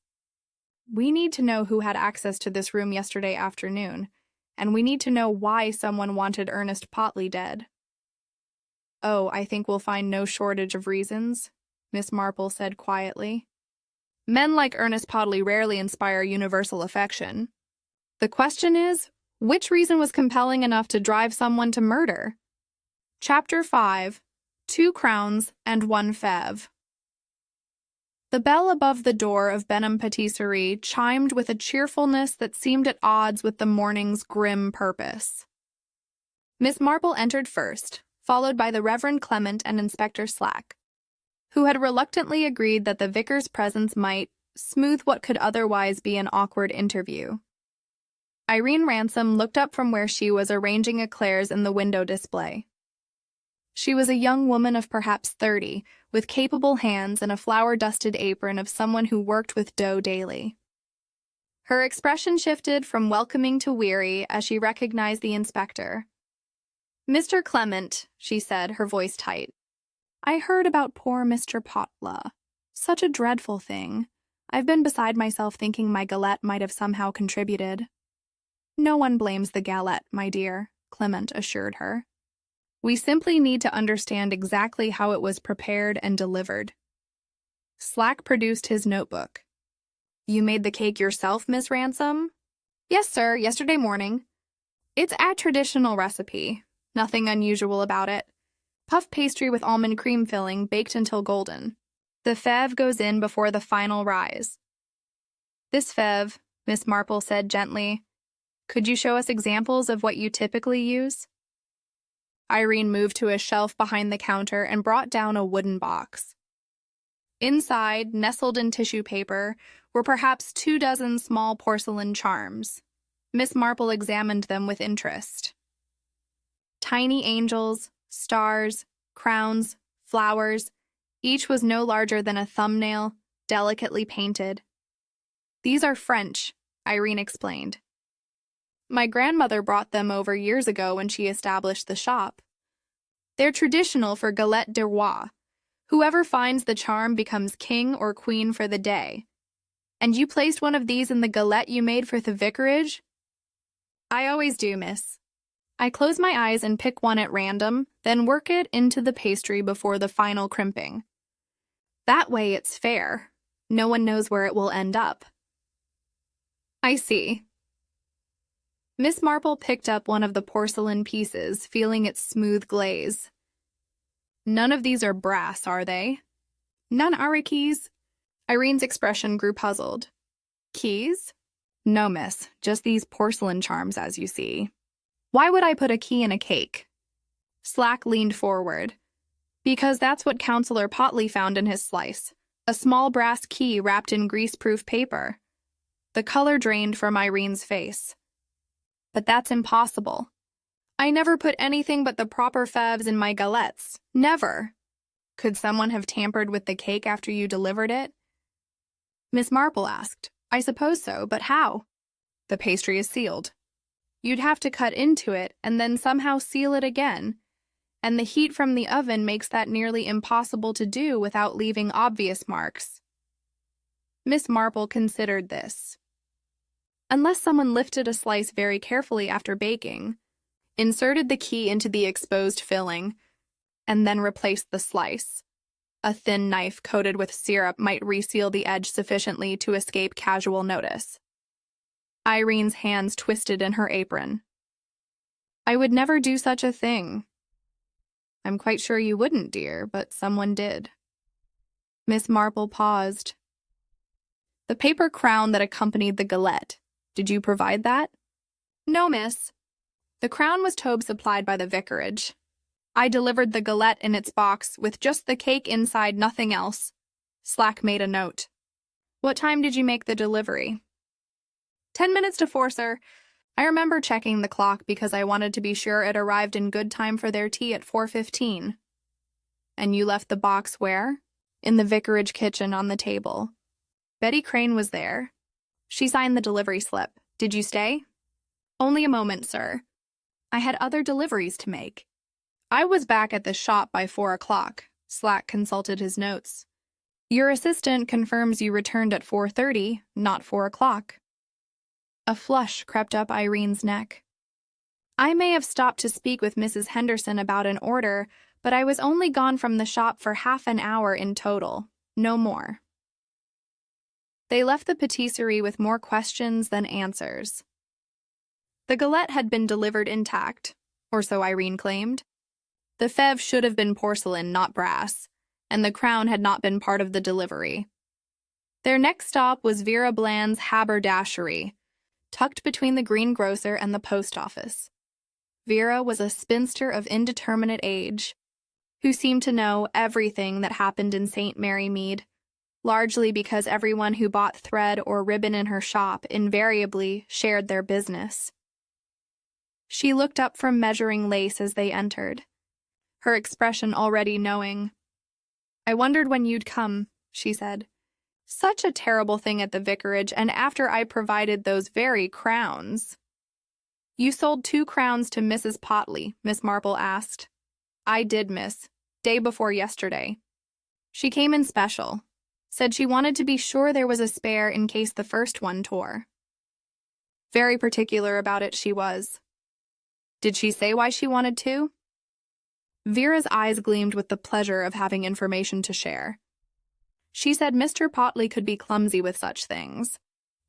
"We need to know who had access to this room yesterday afternoon, and we need to know why someone wanted Ernest Potley dead." "Oh, I think we'll find no shortage of reasons," Miss Marple said quietly. "Men like Ernest Potley rarely inspire universal affection. The question is, which reason was compelling enough to drive someone to murder?" Chapter 5. 2 Crowns and 1 Fève. The bell above the door of Benham Patisserie chimed with a cheerfulness that seemed at odds with the morning's grim purpose. Miss Marple entered first, followed by the Reverend Clement and Inspector Slack, who had reluctantly agreed that the vicar's presence might smooth what could otherwise be an awkward interview. Irene Ransom looked up from where she was arranging eclairs in the window display. She was a young woman of perhaps 30, with capable hands and a flour-dusted apron of someone who worked with dough daily. Her expression shifted from welcoming to weary as she recognized the inspector. "Mr. Clement," she said, her voice tight. "I heard about poor Mr. Potla. Such a dreadful thing. I've been beside myself thinking my galette might have somehow contributed." "No one blames the galette, my dear," Clement assured her. "We simply need to understand exactly how it was prepared and delivered." Slack produced his notebook. "You made the cake yourself, Miss Ransom?" "Yes, sir, yesterday morning. It's a traditional recipe. Nothing unusual about it. Puff pastry with almond cream filling baked until golden. The fève goes in before the final rise." "This fève," Miss Marple said gently. "Could you show us examples of what you typically use?" Irene moved to a shelf behind the counter and brought down a wooden box. Inside, nestled in tissue paper, were perhaps 24 small porcelain charms. Miss Marple examined them with interest. Tiny angels, stars, crowns, flowers, each was no larger than a thumbnail, delicately painted. "These are French," Irene explained. "My grandmother brought them over years ago when she established the shop. They're traditional for galette de roi. Whoever finds the charm becomes king or queen for the day. And you placed one of these in the galette you made for the vicarage?" "I always do, miss. I close my eyes and pick one at random, then work it into the pastry before the final crimping. That way it's fair. No one knows where it will end up." "I see." Miss Marple picked up one of the porcelain pieces, feeling its smooth glaze. "None of these are brass, are they?" "None are keys." Irene's expression grew puzzled. "Keys?" "No, miss, just these porcelain charms, as you see." "Why would I put a key in a cake?" Slack leaned forward. "Because that's what Counselor Potley found in his slice, a small brass key wrapped in greaseproof paper." The color drained from Irene's face. "But that's impossible. I never put anything but the proper fèves in my galettes. Never." "Could someone have tampered with the cake after you delivered it?" Miss Marple asked. "I suppose so, but how?" "The pastry is sealed. You'd have to cut into it and then somehow seal it again. and the heat from the oven makes that nearly impossible to do without leaving obvious marks. Miss Marple considered this. Unless someone lifted a slice very carefully after baking, inserted the key into the exposed filling, and then replaced the slice, a thin knife coated with syrup might reseal the edge sufficiently to escape casual notice. Irene's hands twisted in her apron. I would never do such a thing. I'm quite sure you wouldn't, dear, but someone did. Miss Marple paused. The paper crown that accompanied the galette. Did you provide that? No, miss. The crown was Tobe supplied by the vicarage. I delivered the galette in its box with just the cake inside, nothing else. Slack made a note. What time did you make the delivery? 10 minutes to 4, sir. I remember checking the clock because I wanted to be sure it arrived in good time for their tea at 4:15. And you left the box where? In the vicarage kitchen on the table. Betty Crane was there. She signed the delivery slip. Did you stay? Only a moment, sir. I had other deliveries to make. I was back at the shop by 4 o'clock. Slack consulted his notes. Your assistant confirms you returned at 4:30, not 4 o'clock. A flush crept up Irene's neck. I may have stopped to speak with Mrs. Henderson about an order, but I was only gone from the shop for half an hour in total, no more. They left the patisserie with more questions than answers. The galette had been delivered intact, or so Irene claimed. The fève should have been porcelain, not brass, and the crown had not been part of the delivery. Their next stop was Vera Bland's haberdashery, tucked between the greengrocer and the post office. Vera was a spinster of indeterminate age, who seemed to know everything that happened in St. Mary Mead, largely because everyone who bought thread or ribbon in her shop invariably shared their business. She looked up from measuring lace as they entered, her expression already knowing. I wondered when you'd come, she said. Such a terrible thing at the vicarage, and after I provided those very crowns. You sold 2 crowns to Mrs. Potley, Miss Marple asked. I did, miss. Day before yesterday. She came in special. Said she wanted to be sure there was a spare in case the first one tore. Very particular about it she was. Did she say why she wanted to? Vera's eyes gleamed with the pleasure of having information to share. She said Mr. Potley could be clumsy with such things,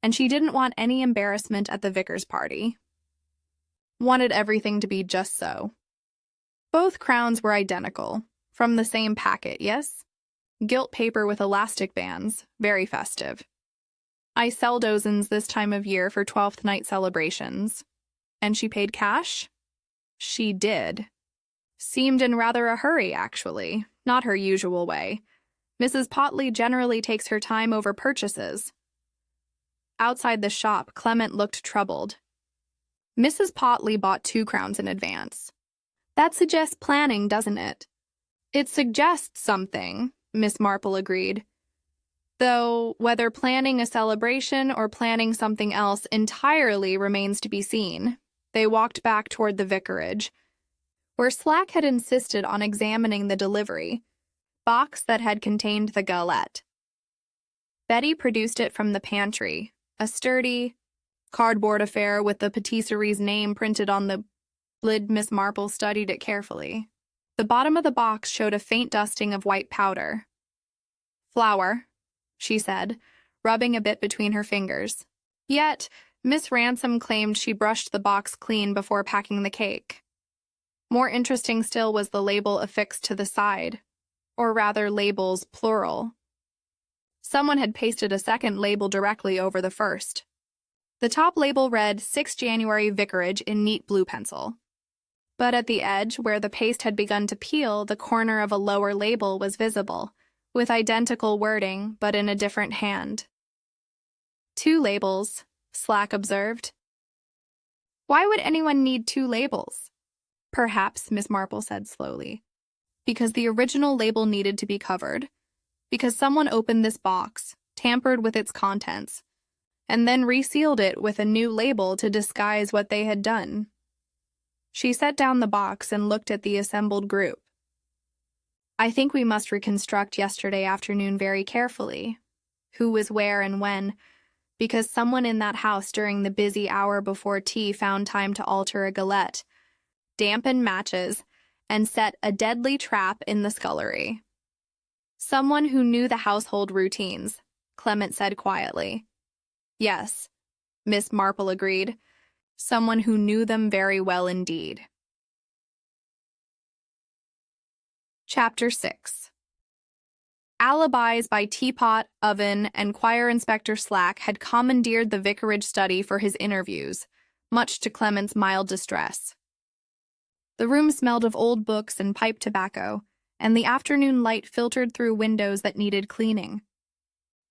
and she didn't want any embarrassment at the vicar's party. Wanted everything to be just so. Both crowns were identical, from the same packet, yes? Gilt paper with elastic bands, very festive. I sell dozens this time of year for 12th night celebrations. And she paid cash? She did. Seemed in rather a hurry, actually, not her usual way. Mrs. Potley generally takes her time over purchases. Outside the shop, Clement looked troubled. Mrs. Potley bought 2 crowns in advance. That suggests planning, doesn't it? It suggests something, Miss Marple agreed. Though whether planning a celebration or planning something else entirely remains to be seen. They walked back toward the vicarage, where Slack had insisted on examining the delivery box that had contained the galette. Betty produced it from the pantry, a sturdy, cardboard affair with the patisserie's name printed on the lid. Miss Marple studied it carefully. The bottom of the box showed a faint dusting of white powder. Flour, she said, rubbing a bit between her fingers. Yet, Miss Ransom claimed she brushed the box clean before packing the cake. More interesting still was the label affixed to the side, or rather labels plural. Someone had pasted a second label directly over the first. The top label read 6 January Vicarage in neat blue pencil. But at the edge, where the paste had begun to peel, the corner of a lower label was visible, with identical wording, but in a different hand. 2 labels, Slack observed. Why would anyone need 2 labels? Perhaps, Miss Marple said slowly. Because the original label needed to be covered. Because someone opened this box, tampered with its contents, and then resealed it with a new label to disguise what they had done. She set down the box and looked at the assembled group. I think we must reconstruct yesterday afternoon very carefully. Who was where and when, because someone in that house during the busy hour before tea found time to alter a galette, dampen matches, and set a deadly trap in the scullery. Someone who knew the household routines, Clement said quietly. Yes, Miss Marple agreed. Someone who knew them very well indeed. Chapter 6. Alibis by Teapot, Oven, and Choir Inspector Slack had commandeered the vicarage study for his interviews, much to Clement's mild distress. The room smelled of old books and pipe tobacco, and the afternoon light filtered through windows that needed cleaning.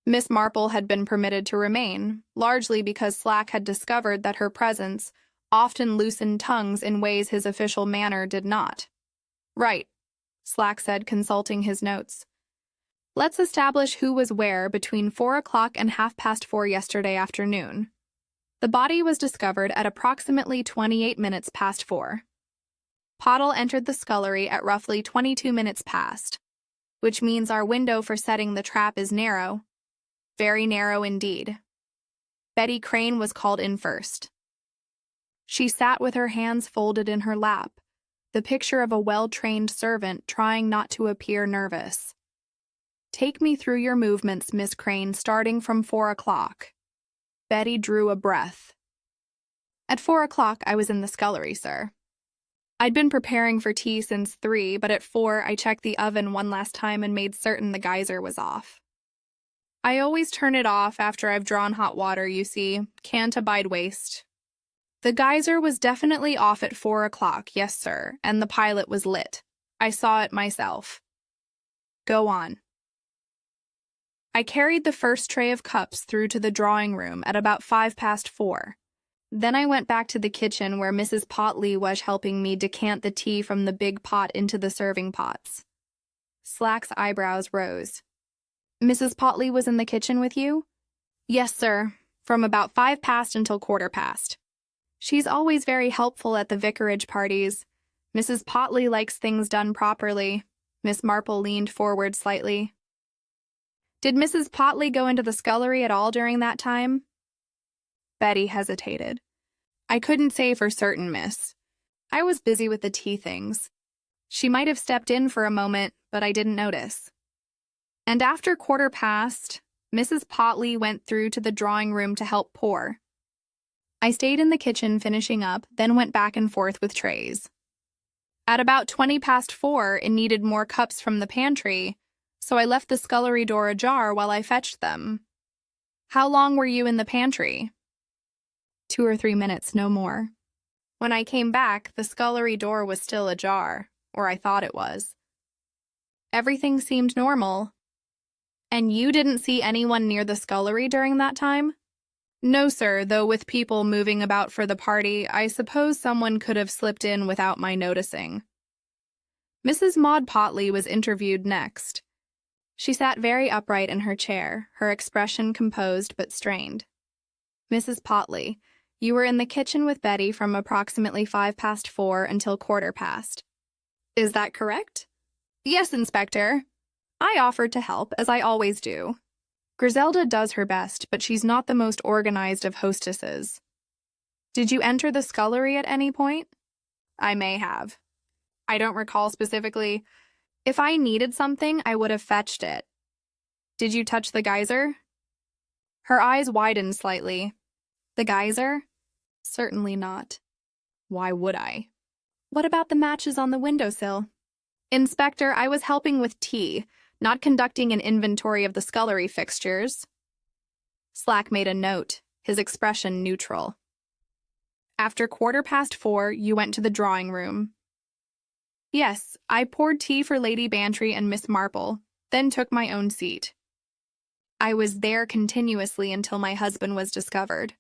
Miss Marple had been permitted to remain, largely because Slack had discovered that her presence often loosened tongues in ways his official manner did not. Right, Slack said, consulting his notes. Let's establish who was where between 4 o'clock and 4:30 yesterday afternoon. The body was discovered at approximately 28 minutes past 4. Pottle entered the scullery at roughly 22 minutes past, which means our window for setting the trap is narrow. Very narrow indeed. Betty Crane was called in first. She sat with her hands folded in her lap, the picture of a well-trained servant trying not to appear nervous. Take me through your movements, Miss Crane, starting from 4 o'clock. Betty drew a breath. At 4 o'clock, I was in the scullery, sir. I'd been preparing for tea since 3, but at 4, I checked the oven one last time and made certain the geyser was off. I always turn it off after I've drawn hot water, you see. Can't abide waste. The geyser was definitely off at 4 o'clock, yes, sir, and the pilot was lit. I saw it myself. Go on. I carried the first tray of cups through to the drawing room at about 4:05. Then I went back to the kitchen where Mrs. Potley was helping me decant the tea from the big pot into the serving pots. Slack's eyebrows rose. Mrs. Potley was in the kitchen with you? Yes, sir, from about 5 past until 1:15. She's always very helpful at the vicarage parties. Mrs. Potley likes things done properly. Miss Marple leaned forward slightly. Did Mrs. Potley go into the scullery at all during that time? Betty hesitated. I couldn't say for certain, miss. I was busy with the tea things. She might have stepped in for a moment, but I didn't notice. And after 1:15, Mrs. Potley went through to the drawing room to help pour. I stayed in the kitchen finishing up, then went back and forth with trays. At about 4:20, it needed more cups from the pantry, so I left the scullery door ajar while I fetched them. How long were you in the pantry? 2 or 3 minutes, no more. When I came back, the scullery door was still ajar, or I thought it was. Everything seemed normal. And you didn't see anyone near the scullery during that time? No, sir, though with people moving about for the party, I suppose someone could have slipped in without my noticing. Mrs. Maud Potley was interviewed next. She sat very upright in her chair, her expression composed but strained. Mrs. Potley, you were in the kitchen with Betty from approximately 4:05 until 1:15. Is that correct? Yes, Inspector. I offered to help, as I always do. Griselda does her best, but she's not the most organized of hostesses. Did you enter the scullery at any point? I may have. I don't recall specifically. If I needed something, I would have fetched it. Did you touch the geyser? Her eyes widened slightly. The geyser? Certainly not. Why would I? What about the matches on the windowsill? Inspector, I was helping with tea, not conducting an inventory of the scullery fixtures. Slack made a note, his expression neutral. After 4:15, you went to the drawing room. Yes, I poured tea for Lady Bantry and Miss Marple, then took my own seat. I was there continuously until my husband was discovered.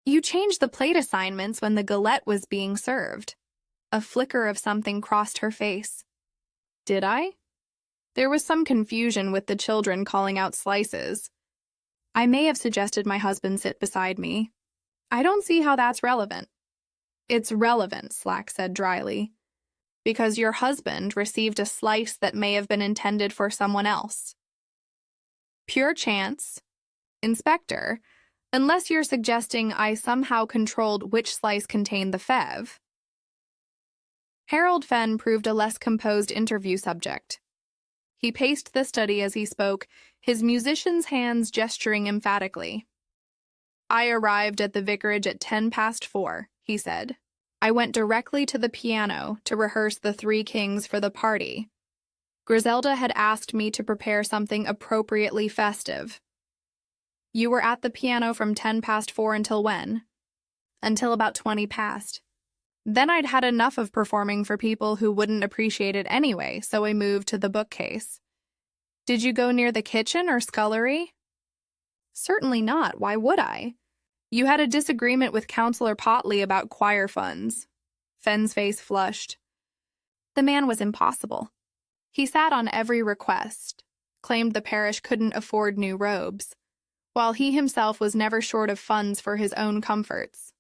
You changed the plate assignments when the galette was being served. A flicker of something crossed her face. Did I? There was some confusion with the children calling out slices. I may have suggested my husband sit beside me. I don't see how that's relevant. It's relevant, Slack said dryly, because your husband received a slice that may have been intended for someone else. Pure chance. Inspector, unless you're suggesting I somehow controlled which slice contained the fev. Harold Fenn proved a less composed interview subject. He paced the study as he spoke, his musician's hands gesturing emphatically. I arrived at the vicarage at 4:10, he said. I went directly to the piano to rehearse the Three Kings for the party. Griselda had asked me to prepare something appropriately festive. You were at the piano from 4:10 until when? Until about 20 past. Then I'd had enough of performing for people who wouldn't appreciate it anyway, so I moved to the bookcase. Did you go near the kitchen or scullery? Certainly not. Why would I? You had a disagreement with Counselor Potley about choir funds. Fenn's face flushed. The man was impossible. He sat on every request, claimed the parish couldn't afford new robes, while he himself was never short of funds for his own comforts.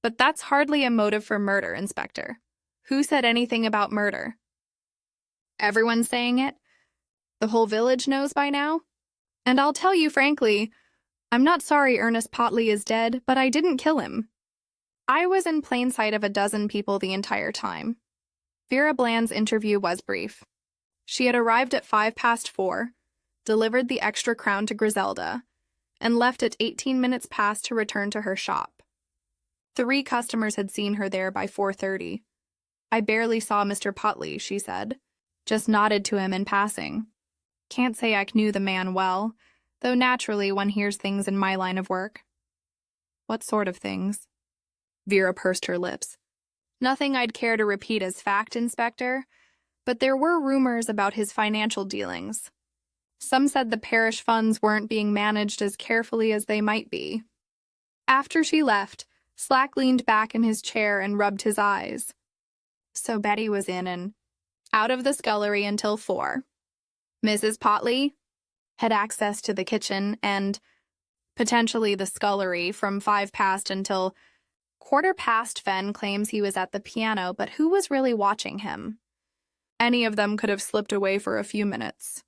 But that's hardly a motive for murder, Inspector. Who said anything about murder? Everyone's saying it. The whole village knows by now. And I'll tell you frankly, I'm not sorry Ernest Potley is dead, but I didn't kill him. I was in plain sight of a dozen people the entire time. Vera Bland's interview was brief. She had arrived at 4:05, delivered the extra crown to Griselda, and left at 18 minutes past to return to her shop. 3 customers had seen her there by 4:30. I barely saw Mr. Potley, she said. Just nodded to him in passing. Can't say I knew the man well, though naturally one hears things in my line of work. What sort of things? Vera pursed her lips. Nothing I'd care to repeat as fact, Inspector, but there were rumors about his financial dealings. Some said the parish funds weren't being managed as carefully as they might be. After she left, Slack leaned back in his chair and rubbed his eyes. So Betty was in and out of the scullery until 4. Mrs. Potley had access to the kitchen and potentially the scullery from 5 past until 4:15. Fenn claims he was at the piano, but who was really watching him? Any of them could have slipped away for a few minutes.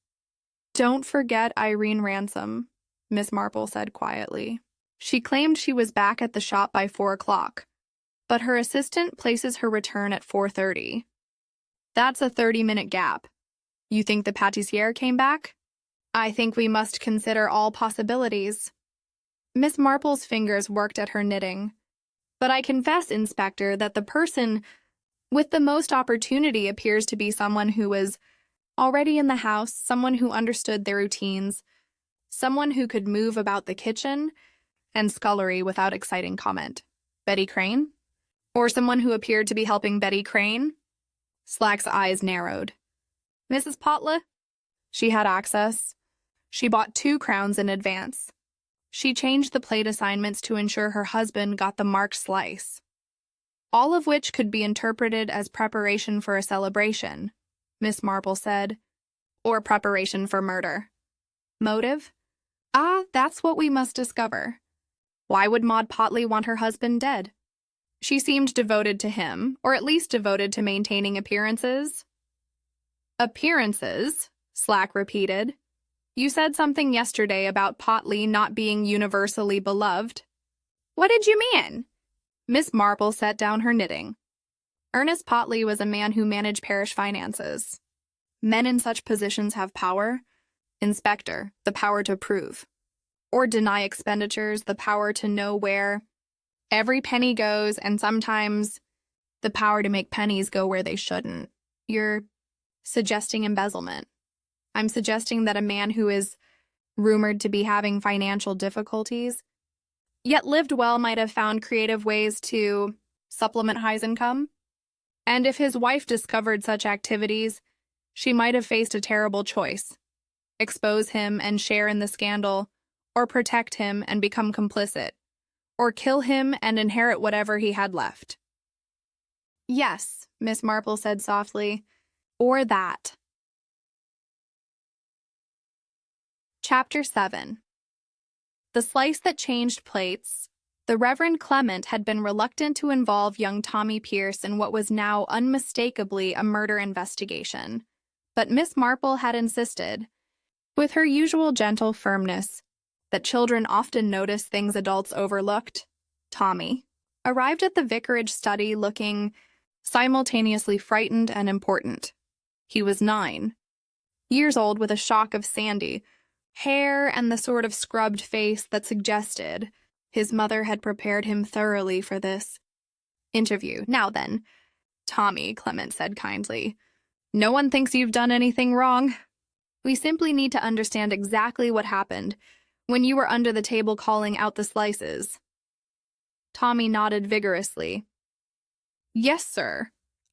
Don't forget Irene Ransom, Miss Marple said quietly. She claimed she was back at the shop by 4 o'clock, but her assistant places her return at 4:30. That's a 30-minute gap. You think the pâtissière came back? I think we must consider all possibilities. Miss Marple's fingers worked at her knitting. But I confess, Inspector, that the person with the most opportunity appears to be someone who was already in the house, someone who understood their routines, someone who could move about the kitchen and scullery without exciting comment. Betty Crane? Or someone who appeared to be helping Betty Crane? Slack's eyes narrowed. Mrs. Potley? She had access. She bought 2 crowns in advance. She changed the plate assignments to ensure her husband got the marked slice. All of which could be interpreted as preparation for a celebration, Miss Marple said, or preparation for murder. Motive? That's what we must discover. Why would Maud Potley want her husband dead? She seemed devoted to him, or at least devoted to maintaining appearances. Appearances, Slack repeated. You said something yesterday about Potley not being universally beloved. What did you mean? Miss Marple set down her knitting. Ernest Potley was a man who managed parish finances. Men in such positions have power. Inspector, the power to prove. Or deny expenditures, the power to know where every penny goes, and sometimes the power to make pennies go where they shouldn't. You're suggesting embezzlement. I'm suggesting that a man who is rumored to be having financial difficulties, yet lived well, might have found creative ways to supplement his income. And if his wife discovered such activities, she might have faced a terrible choice. Expose him and share in the scandal, or protect him and become complicit, or kill him and inherit whatever he had left. Yes, Miss Marple said softly, or that. Chapter 7. The slice that changed plates, The Reverend Clement had been reluctant to involve young Tommy Pierce in what was now unmistakably a murder investigation, but Miss Marple had insisted, with her usual gentle firmness, that children often notice things adults overlooked. Tommy arrived at the vicarage study looking simultaneously frightened and important. He was 9 years old with a shock of sandy hair and the sort of scrubbed face that suggested his mother had prepared him thoroughly for this interview. "Now then, Tommy," Clement said kindly, "no one thinks you've done anything wrong. We simply need to understand exactly what happened when you were under the table calling out the slices." Tommy nodded vigorously. "Yes, sir.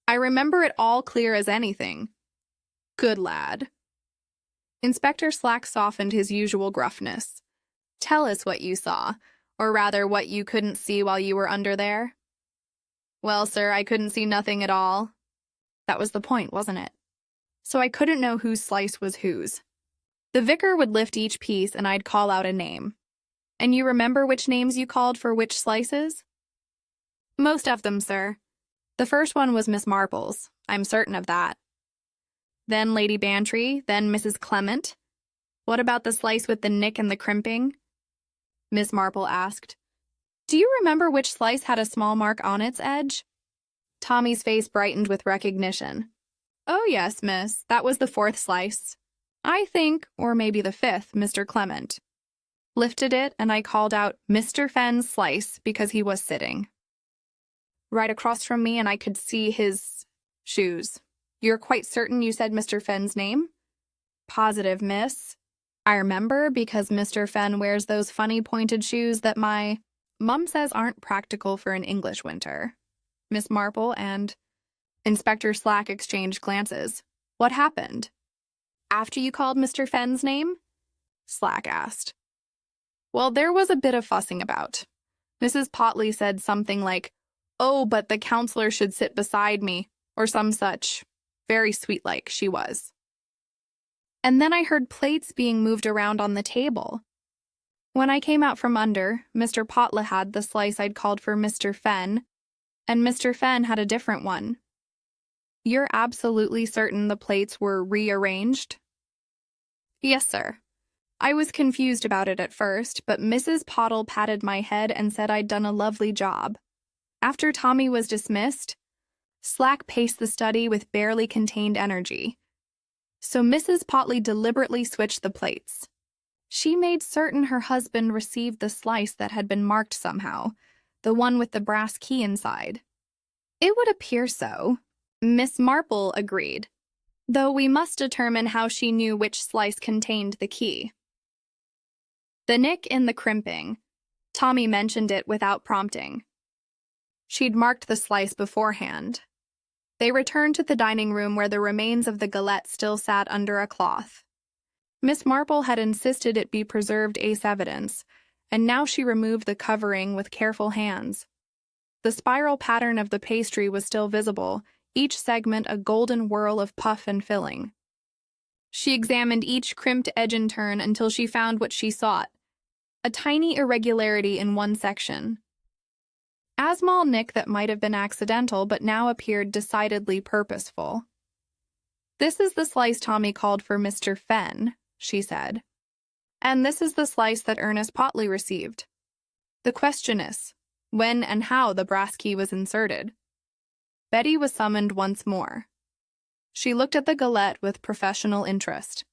I remember it all clear as anything." "Good lad." Inspector Slack softened his usual gruffness. "Tell us what you saw, or rather what you couldn't see while you were under there." "Well, sir, I couldn't see nothing at all." That was the point, wasn't it? So I couldn't know whose slice was whose. The vicar would lift each piece and I'd call out a name. "And you remember which names you called for which slices?" "Most of them, sir. The first one was Miss Marple's. I'm certain of that. Then Lady Bantry, then Mrs. Clement." "What about the slice with the nick and the crimping?" Miss Marple asked. "Do you remember which slice had a small mark on its edge?" Tommy's face brightened with recognition. "Oh, yes, miss, that was the 4th slice. I think, or maybe the 5th, Mr. Clement lifted it, and I called out Mr. Fenn's slice because he was sitting right across from me and I could see his shoes." "You're quite certain you said Mr. Fenn's name?" "Positive, miss. I remember because Mr. Fenn wears those funny pointed shoes that my mum says aren't practical for an English winter." Miss Marple and Inspector Slack exchanged glances. "What happened?" "After you called Mr. Fenn's name?" Slack asked. "Well, there was a bit of fussing about. Mrs. Potley said something like, 'Oh, but the counselor should sit beside me,' or some such. Very sweet-like, she was. And then I heard plates being moved around on the table. When I came out from under, Mr. Potla had the slice I'd called for Mr. Fenn, and Mr. Fenn had a different one." "You're absolutely certain the plates were rearranged?" "Yes, sir. I was confused about it at first, but Mrs. Pottle patted my head and said I'd done a lovely job. After Tommy was dismissed, Slack paced the study with barely contained energy. So Mrs. Potley deliberately switched the plates. She made certain her husband received the slice that had been marked somehow, the one with the brass key inside." "It would appear so," Miss Marple agreed, "though we must determine how she knew which slice contained the key." The nick in the crimping. Tommy mentioned it without prompting. She'd marked the slice beforehand. They returned to the dining room where the remains of the galette still sat under a cloth. Miss Marple had insisted it be preserved as evidence, and now she removed the covering with careful hands. The spiral pattern of the pastry was still visible, each segment a golden whirl of puff and filling. She examined each crimped edge in turn until she found what she sought, a tiny irregularity in one section. A small nick that might have been accidental but now appeared decidedly purposeful. "This is the slice Tommy called for Mr. Fenn," she said. "And this is the slice that Ernest Potley received. The question is, when and how the brass key was inserted." Betty was summoned once more. She looked at the galette with professional interest.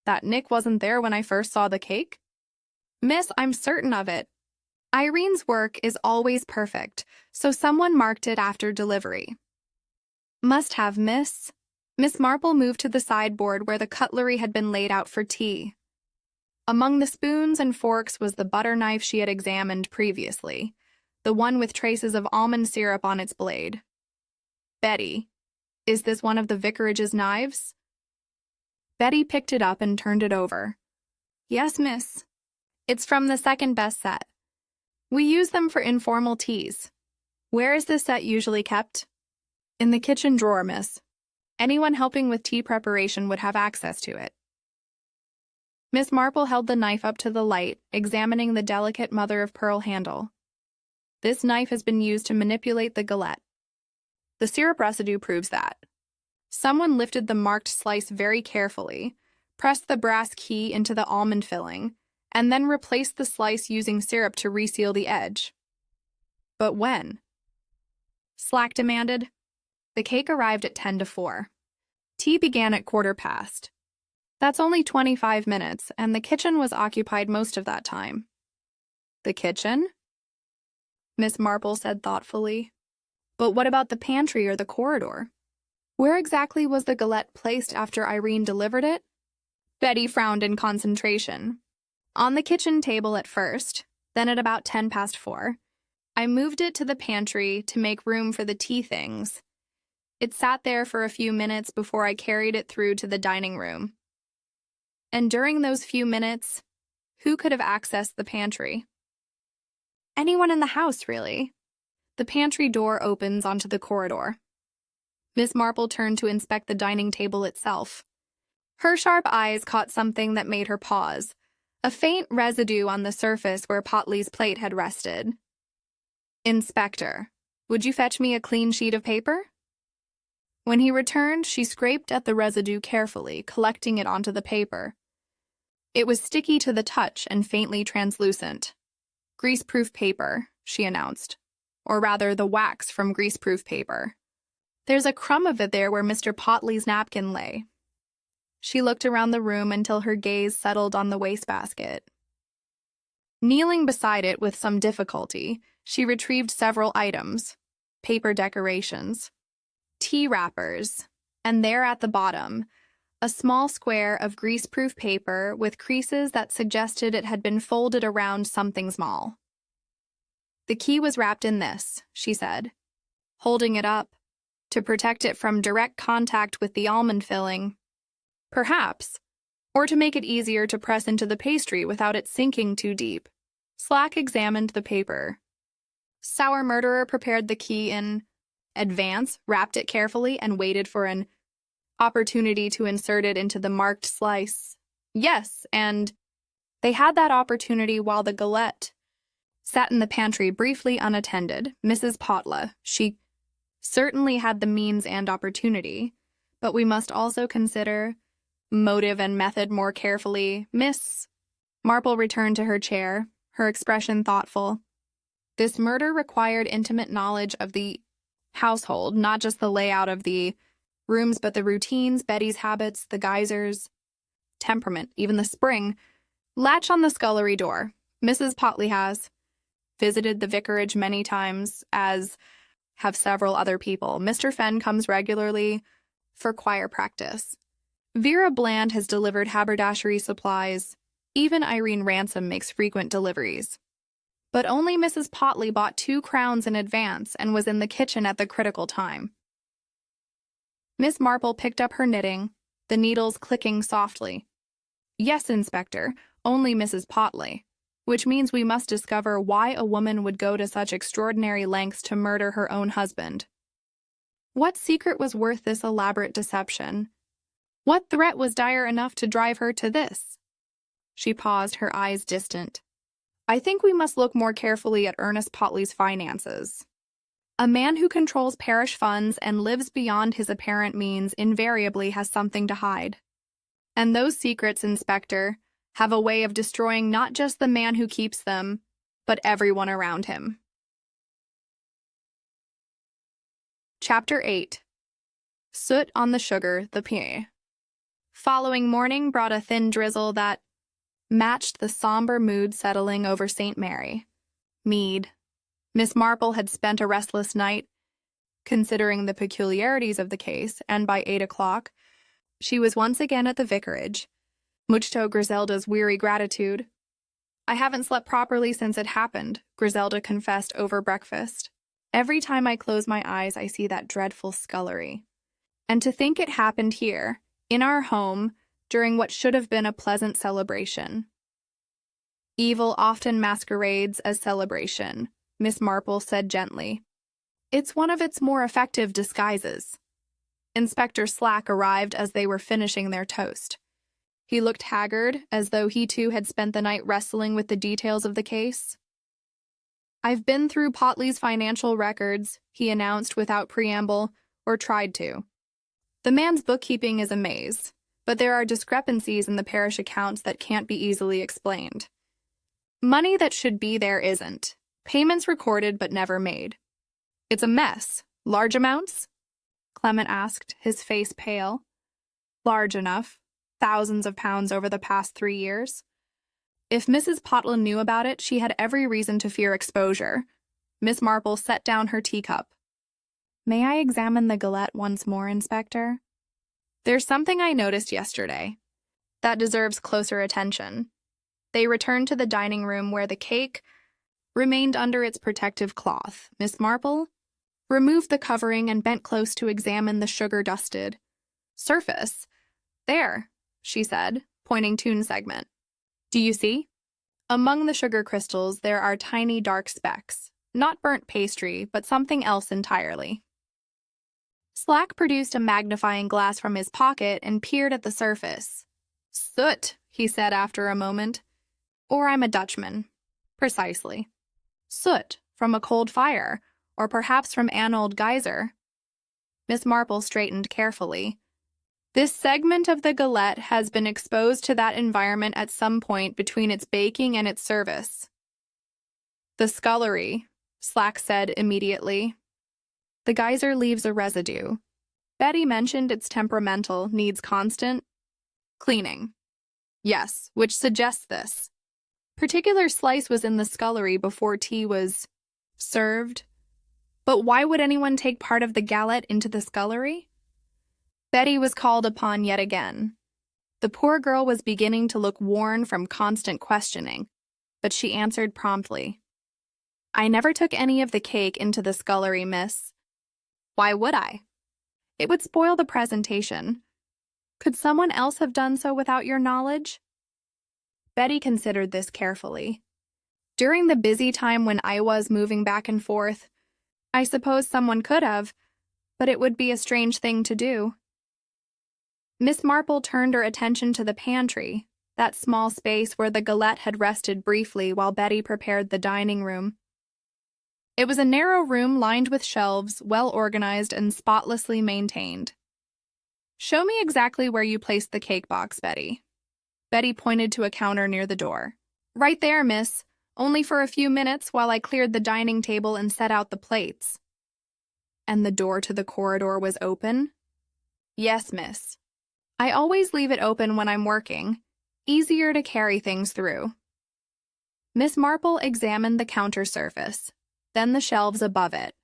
"That nick wasn't there when I first saw the cake?" "Miss, I'm certain of it. Irene's work is always perfect, so someone marked it after delivery." "Must have, miss." Miss Marple moved to the sideboard where the cutlery had been laid out for tea. Among the spoons and forks was the butter knife she had examined previously, the one with traces of almond syrup on its blade. "Betty, is this one of the vicarage's knives?" Betty picked it up and turned it over. "Yes, miss. It's from the second best set. We use them for informal teas." "Where is this set usually kept?" "In the kitchen drawer, miss. Anyone helping with tea preparation would have access to it." Miss Marple held the knife up to the light, examining the delicate mother-of-pearl handle. This knife has been used to manipulate the galette. The syrup residue proves that. Someone lifted the marked slice very carefully, pressed the brass key into the almond filling, and then replaced the slice using syrup to reseal the edge. But when? Slack demanded. The cake arrived at 10 to 4. Tea began at 1:15. That's only 25 minutes, and the kitchen was occupied most of that time. The kitchen? Miss Marple said thoughtfully. But what about the pantry or the corridor? Where exactly was the galette placed after Irene delivered it? Betty frowned in concentration. On the kitchen table at first, then at about 10 past 4. I moved it to the pantry to make room for the tea things. It sat there for a few minutes before I carried it through to the dining room. And during those few minutes, who could have accessed the pantry? Anyone in the house, really. The pantry door opens onto the corridor. Miss Marple turned to inspect the dining table itself. Her sharp eyes caught something that made her pause, a faint residue on the surface where Potley's plate had rested. Inspector, would you fetch me a clean sheet of paper? When he returned, she scraped at the residue carefully, collecting it onto the paper. It was sticky to the touch and faintly translucent. Greaseproof paper, she announced. Or rather, the wax from greaseproof paper. There's a crumb of it there where Mr. Potley's napkin lay. She looked around the room until her gaze settled on the wastebasket. Kneeling beside it with some difficulty, she retrieved several items, paper decorations, tea wrappers, and there at the bottom, a small square of greaseproof paper with creases that suggested it had been folded around something small. The key was wrapped in this, she said, holding it up, to protect it from direct contact with the almond filling. Perhaps, or to make it easier to press into the pastry without it sinking too deep. Slack examined the paper. Sour Murderer prepared the key in advance, wrapped it carefully, and waited for an opportunity to insert it into the marked slice. Yes, and they had that opportunity while the galette sat in the pantry briefly unattended. Mrs. Potla, she certainly had the means and opportunity, but we must also consider motive and method more carefully. Miss Marple returned to her chair, her expression thoughtful. This murder required intimate knowledge of the household, not just the layout of the rooms, but the routines, Betty's habits, the geysers, temperament, even the spring. Latch on the scullery door. Mrs. Potley has visited the vicarage many times, as have several other people. Mr. Fenn comes regularly for choir practice. Vera Bland has delivered haberdashery supplies. Even Irene Ransom makes frequent deliveries. But only Mrs. Potley bought 2 crowns in advance and was in the kitchen at the critical time. Miss Marple picked up her knitting, the needles clicking softly. Yes, Inspector, only Mrs. Potley, which means we must discover why a woman would go to such extraordinary lengths to murder her own husband. What secret was worth this elaborate deception? What threat was dire enough to drive her to this? She paused, her eyes distant. I think we must look more carefully at Ernest Potley's finances. A man who controls parish funds and lives beyond his apparent means invariably has something to hide. And those secrets, Inspector, have a way of destroying not just the man who keeps them, but everyone around him. Chapter 8. Soot on the Sugar, the Pie. Following morning brought a thin drizzle that matched the somber mood settling over St. Mary. Mead. Miss Marple had spent a restless night, considering the peculiarities of the case, and by 8 o'clock, she was once again at the vicarage, much to Griselda's weary gratitude. I haven't slept properly since it happened, Griselda confessed over breakfast. Every time I close my eyes, I see that dreadful scullery. And to think it happened here, in our home, during what should have been a pleasant celebration. Evil often masquerades as celebration, Miss Marple said gently. It's one of its more effective disguises. Inspector Slack arrived as they were finishing their toast. He looked haggard, as though he too had spent the night wrestling with the details of the case. "I've been through Potley's financial records," he announced without preamble, or tried to. The man's bookkeeping is a maze, but there are discrepancies in the parish accounts that can't be easily explained. Money that should be there isn't. Payments recorded but never made. It's a mess. Large amounts? Clement asked, his face pale. Large enough. Thousands of pounds over the past 3 years. If Mrs. Potley knew about it, she had every reason to fear exposure. Miss Marple set down her teacup. "May I examine the galette once more, Inspector?" "There's something I noticed yesterday that deserves closer attention." They returned to the dining room where the cake remained under its protective cloth. Miss Marple removed the covering and bent close to examine the sugar-dusted surface. "There," she said, pointing to an segment. "Do you see? Among the sugar crystals there are tiny dark specks. Not burnt pastry, but something else entirely." Slack produced a magnifying glass from his pocket and peered at the surface. "Soot," he said after a moment. "Or I'm a Dutchman." "Precisely. Soot from a cold fire, or perhaps from an old geyser." Miss Marple straightened carefully. "This segment of the galette has been exposed to that environment at some point between its baking and its service." "The scullery," Slack said immediately. "The geyser leaves a residue. Betty mentioned it's temperamental, needs constant cleaning." "Yes, which suggests this. Particular slice was in the scullery before tea was served. But why would anyone take part of the galette into the scullery?" Betty was called upon yet again. The poor girl was beginning to look worn from constant questioning, but she answered promptly. "I never took any of the cake into the scullery, miss." "Why would I?" "It would spoil the presentation." "Could someone else have done so without your knowledge?" Betty considered this carefully. "During the busy time when I was moving back and forth, I suppose someone could have, but it would be a strange thing to do." Miss Marple turned her attention to the pantry, that small space where the galette had rested briefly while Betty prepared the dining room. It was a narrow room lined with shelves, well organized and spotlessly maintained. "Show me exactly where you placed the cake box, Betty." Betty pointed to a counter near the door. "Right there, miss. Only for a few minutes while I cleared the dining table and set out the plates." "And the door to the corridor was open?" "Yes, miss. I always leave it open when I'm working. Easier to carry things through." Miss Marple examined the counter surface, then the shelves above it.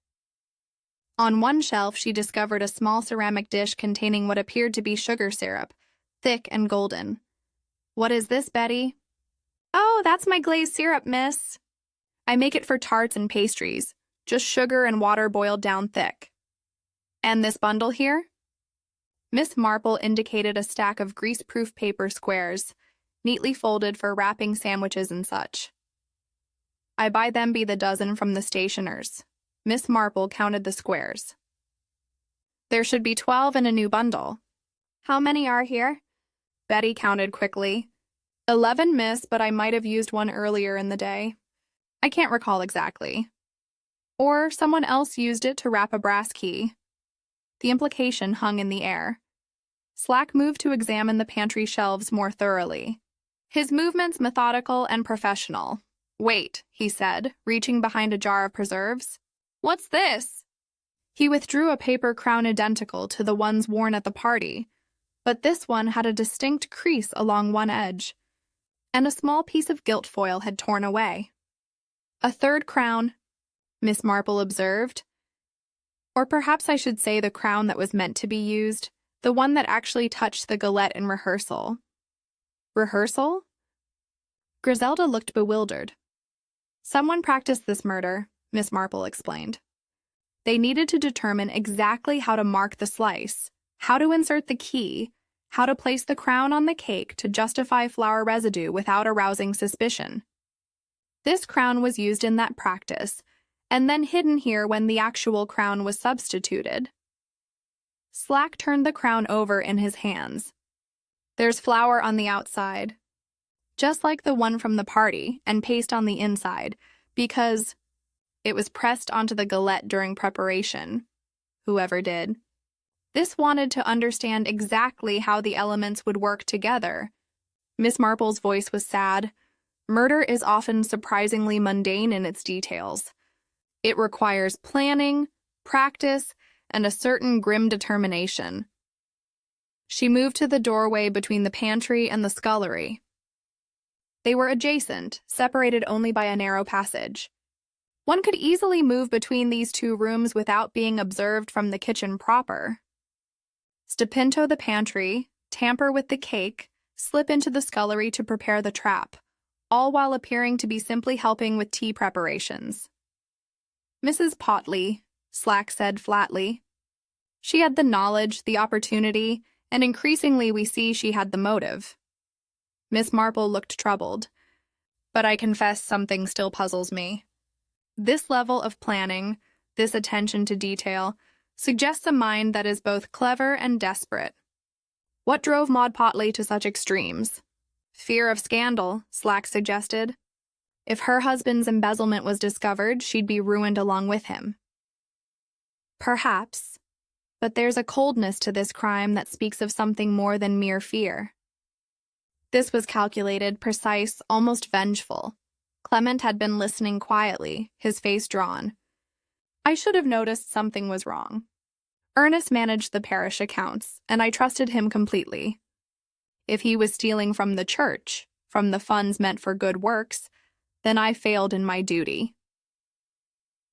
On one shelf, she discovered a small ceramic dish containing what appeared to be sugar syrup, thick and golden. "What is this, Betty?" "Oh, that's my glazed syrup, miss. I make it for tarts and pastries, just sugar and water boiled down thick." "And this bundle here?" Miss Marple indicated a stack of grease-proof paper squares, neatly folded for wrapping sandwiches and such. "I buy them by the dozen from the stationers." Miss Marple counted the squares. "There should be 12 in a new bundle." "How many are here?" Betty counted quickly. 11, miss, but I might have used one earlier in the day. I can't recall exactly. Or someone else used it to wrap a brass key." The implication hung in the air. Slack moved to examine the pantry shelves more thoroughly. His movements methodical and professional. "Wait," he said, reaching behind a jar of preserves. "What's this?" He withdrew a paper crown identical to the ones worn at the party, but this one had a distinct crease along one edge, and a small piece of gilt foil had torn away. "A third crown," Miss Marple observed. "Or perhaps I should say the crown that was meant to be used, the one that actually touched the galette in rehearsal." "Rehearsal?" Griselda looked bewildered. "Someone practiced this murder," Miss Marple explained. "They needed to determine exactly how to mark the slice, how to insert the key, how to place the crown on the cake to justify flour residue without arousing suspicion. This crown was used in that practice, and then hidden here when the actual crown was substituted." Slack turned the crown over in his hands. "There's flour on the outside, just like the one from the party, and paste on the inside, because It was pressed onto the galette during preparation. Whoever did. This wanted to understand exactly how the elements would work together. Miss Marple's voice was sad. Murder is often surprisingly mundane in its details. It requires planning, practice, and a certain grim determination. She moved to the doorway between the pantry and the scullery. They were adjacent, separated only by a narrow passage. One could easily move between these two rooms without being observed from the kitchen proper. Step into the pantry, tamper with the cake, slip into the scullery to prepare the trap, all while appearing to be simply helping with tea preparations. Mrs. Potley, Slack said flatly. She had the knowledge, the opportunity, and increasingly we see she had the motive. Miss Marple looked troubled. But I confess something still puzzles me. This level of planning, this attention to detail, suggests a mind that is both clever and desperate. What drove Maud Potley to such extremes? Fear of scandal, Slack suggested. If her husband's embezzlement was discovered, she'd be ruined along with him. Perhaps, but there's a coldness to this crime that speaks of something more than mere fear. This was calculated, precise, almost vengeful. Clement had been listening quietly, his face drawn. I should have noticed something was wrong. Ernest managed the parish accounts, and I trusted him completely. If he was stealing from the church, from the funds meant for good works, then I failed in my duty.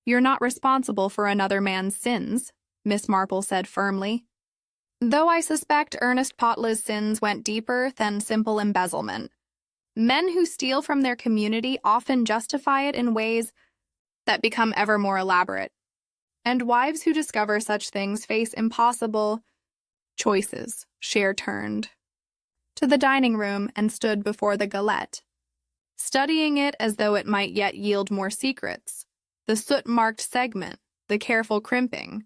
You're not responsible for another man's sins, Miss Marple said firmly. Though I suspect Ernest Potley's sins went deeper than simple embezzlement. Men who steal from their community often justify it in ways that become ever more elaborate. And wives who discover such things face impossible choices. Cher turned to the dining room and stood before the galette, studying it as though it might yet yield more secrets. The soot-marked segment, the careful crimping,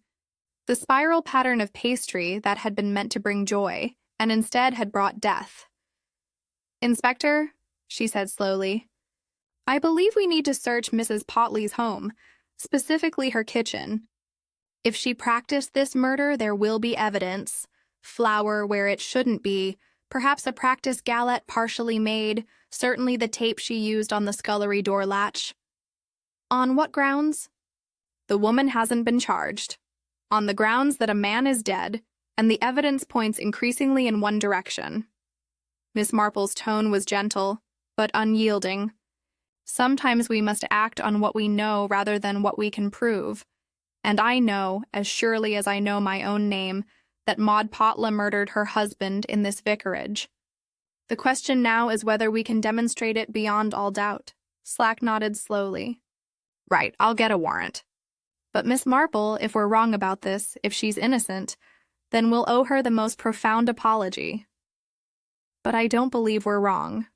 the spiral pattern of pastry that had been meant to bring joy, and instead had brought death. Inspector, she said slowly, I believe we need to search Mrs. Potley's home, specifically her kitchen. If she practiced this murder, there will be evidence. Flour where it shouldn't be, perhaps a practice galette partially made, certainly the tape she used on the scullery door latch. On what grounds? The woman hasn't been charged. On the grounds that a man is dead, and the evidence points increasingly in one direction. Miss Marple's tone was gentle, but unyielding. Sometimes we must act on what we know rather than what we can prove. And I know, as surely as I know my own name, that Maud Potley murdered her husband in this vicarage. The question now is whether we can demonstrate it beyond all doubt. Slack nodded slowly. Right, I'll get a warrant. But Miss Marple, if we're wrong about this, if she's innocent, then we'll owe her the most profound apology. But I don't believe we're wrong.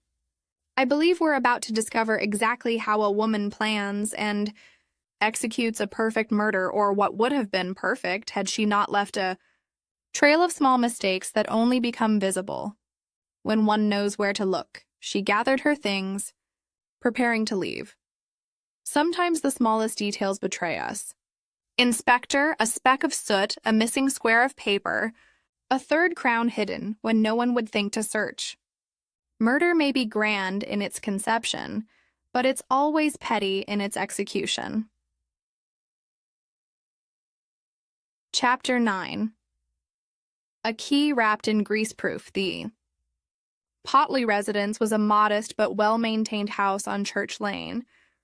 I believe we're about to discover exactly how a woman plans and executes a perfect murder, or what would have been perfect had she not left a trail of small mistakes that only become visible when one knows where to look. She gathered her things, preparing to leave. Sometimes the smallest details betray us. Inspector, a speck of soot, a missing square of paper, a third crown hidden when no one would think to search. Murder may be grand in its conception, but it's always petty in its execution. Chapter 9. A key wrapped in greaseproof. The Potley residence was a modest but well-maintained house on Church Lane,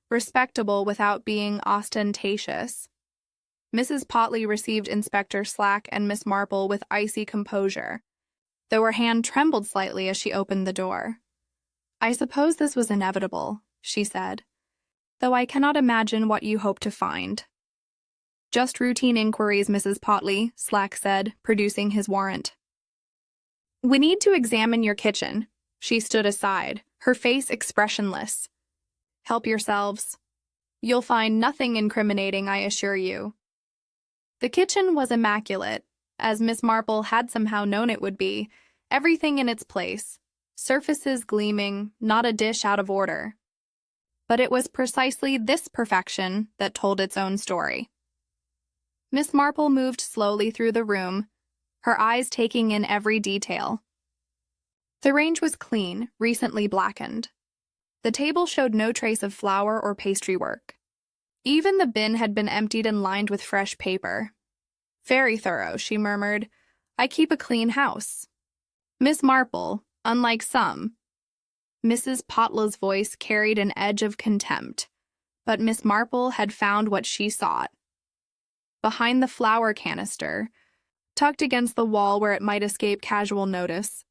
respectable without being ostentatious. Mrs. Potley received Inspector Slack and Miss Marple with icy composure, though her hand trembled slightly as she opened the door. I suppose this was inevitable, she said, though I cannot imagine what you hope to find. Just routine inquiries, Mrs. Potley, Slack said, producing his warrant. We need to examine your kitchen. She stood aside, her face expressionless. Help yourselves. You'll find nothing incriminating, I assure you. The kitchen was immaculate, as Miss Marple had somehow known it would be, everything in its place, surfaces gleaming, not a dish out of order. but it was precisely this perfection that told its own story. Miss Marple moved slowly through the room, her eyes taking in every detail. The range was clean, recently blackened. The table showed no trace of flour or pastry work. Even the bin had been emptied and lined with fresh paper. "Very thorough," she murmured. "I keep a clean house." Miss Marple, unlike some. Mrs. Pottlew's voice carried an edge of contempt, but Miss Marple had found what she sought. Behind the flour canister, tucked against the wall where it might escape casual notice,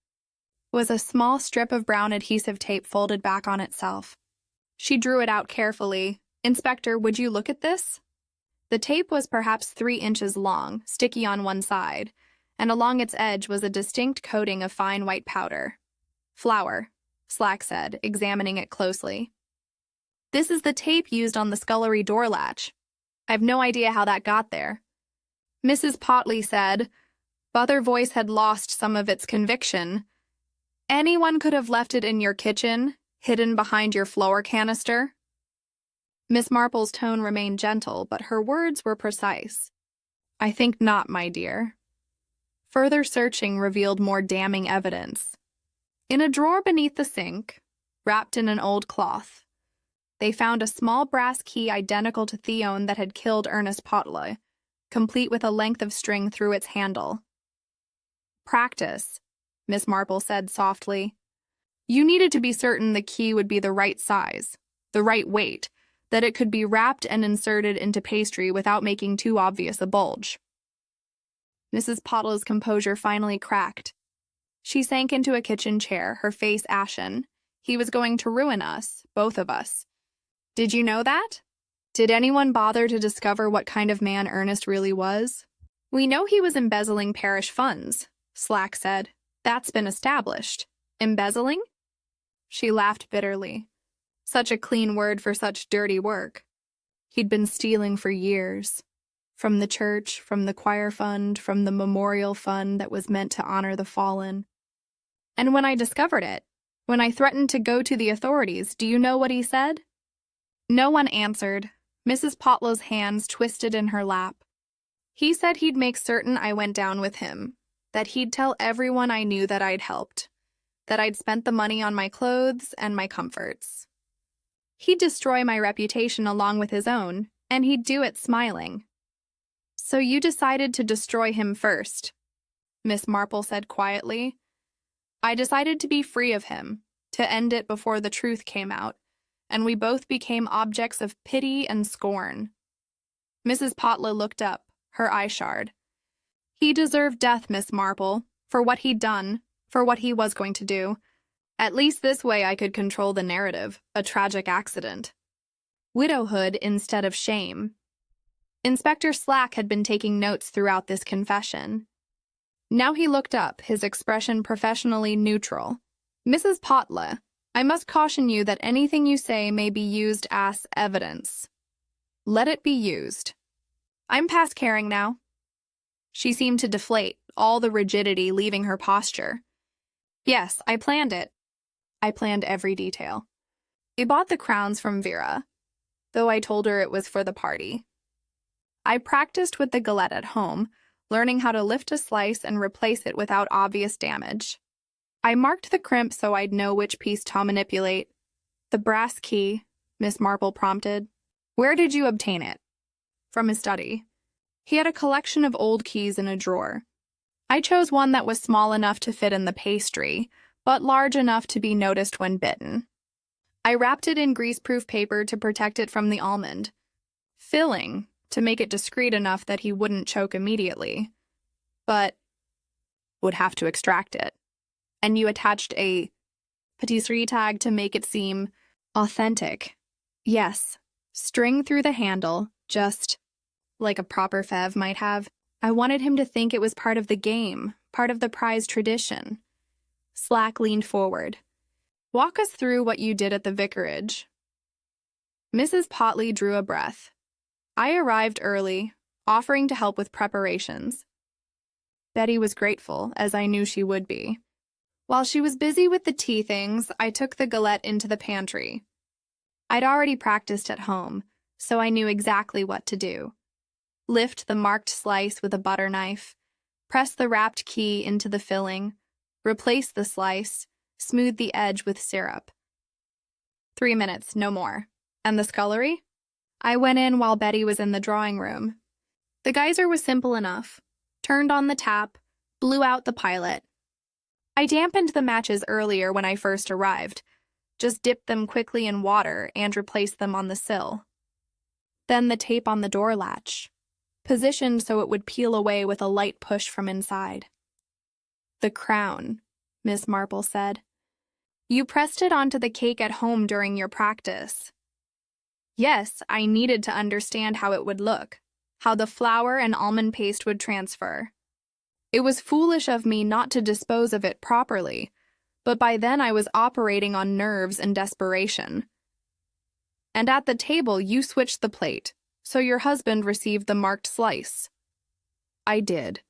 was a small strip of brown adhesive tape folded back on itself. She drew it out carefully. "Inspector, would you look at this?" The tape was perhaps 3 inches long, sticky on one side, and along its edge was a distinct coating of fine white powder. "Flour," Slack said, examining it closely. "This is the tape used on the scullery door latch. I've no idea how that got there." Mrs. Potley said, but her voice had lost some of its conviction. "Anyone could have left it in your kitchen, hidden behind your flour canister." Miss Marple's tone remained gentle, but her words were precise. "I think not, my dear." Further searching revealed more damning evidence. In a drawer beneath the sink, wrapped in an old cloth, they found a small brass key identical to Theone that had killed Ernest Potley, complete with a length of string through its handle. "Practice," Miss Marple said softly. "You needed to be certain the key would be the right size, the right weight, that it could be wrapped and inserted into pastry without making too obvious a bulge." Mrs. Pottlew's composure finally cracked. She sank into a kitchen chair, her face ashen. "He was going to ruin us, both of us. Did you know that? Did anyone bother to discover what kind of man Ernest really was?" "We know he was embezzling parish funds," Slack said. "That's been established." "Embezzling?" She laughed bitterly. Such a clean word for such dirty work. He'd been stealing for years. From the church, from the choir fund, from the memorial fund that was meant to honor the fallen. And when I discovered it, when I threatened to go to the authorities, do you know what he said? No one answered. Mrs. Potlow's hands twisted in her lap. "He said he'd make certain I went down with him, that he'd tell everyone I knew that I'd helped, that I'd spent the money on my clothes and my comforts. He'd destroy my reputation along with his own, and he'd do it smiling." "So you decided to destroy him first," Miss Marple said quietly. "I decided to be free of him, to end it before the truth came out, and we both became objects of pity and scorn." Mrs. Potlow looked up, her eye shard. "He deserved death, Miss Marple, for what he'd done, for what he was going to do. At least this way I could control the narrative, a tragic accident. Widowhood instead of shame." Inspector Slack had been taking notes throughout this confession. Now he looked up, his expression professionally neutral. "Mrs. Potlow, I must caution you that anything you say may be used as evidence. Let it be used." "I'm past caring now." She seemed to deflate, all the rigidity leaving her posture. "Yes, I planned it. I planned every detail. I bought the crowns from Vera, though I told her it was for the party. I practiced with the galette at home, learning how to lift a slice and replace it without obvious damage. I marked the crimp so I'd know which piece to manipulate." "The brass key," Miss Marple prompted. "Where did you obtain it?" "From his study. He had a collection of old keys in a drawer. I chose one that was small enough to fit in the pastry, but large enough to be noticed when bitten. I wrapped it in greaseproof paper to protect it from the almond. Filling, to make it discreet enough that he wouldn't choke immediately. But would have to extract it. And you attached a patisserie tag to make it seem authentic." "Yes. String through the handle, just like a proper feve might have. I wanted him to think it was part of the game, part of the prize tradition." Slack leaned forward. "Walk us through what you did at the vicarage." Mrs. Potley drew a breath. "I arrived early, offering to help with preparations. Betty was grateful, as I knew she would be. While she was busy with the tea things, I took the galette into the pantry. I'd already practiced at home, so I knew exactly what to do. Lift the marked slice with a butter knife, press the wrapped key into the filling, replace the slice, smooth the edge with syrup. 3 minutes, no more. And the scullery? I went in while Betty was in the drawing room. The geyser was simple enough. Turned on the tap, blew out the pilot. I dampened the matches earlier when I first arrived, just dipped them quickly in water and replaced them on the sill. Then the tape on the door latch, positioned so it would peel away with a light push from inside. "The crown," Miss Marple said. "You pressed it onto the cake at home during your practice." Yes, I needed to understand how it would look, how the flour and almond paste would transfer. It was foolish of me not to dispose of it properly, but by then I was operating on nerves and desperation. "And at the table you switched the plate, so your husband received the marked slice." "I did."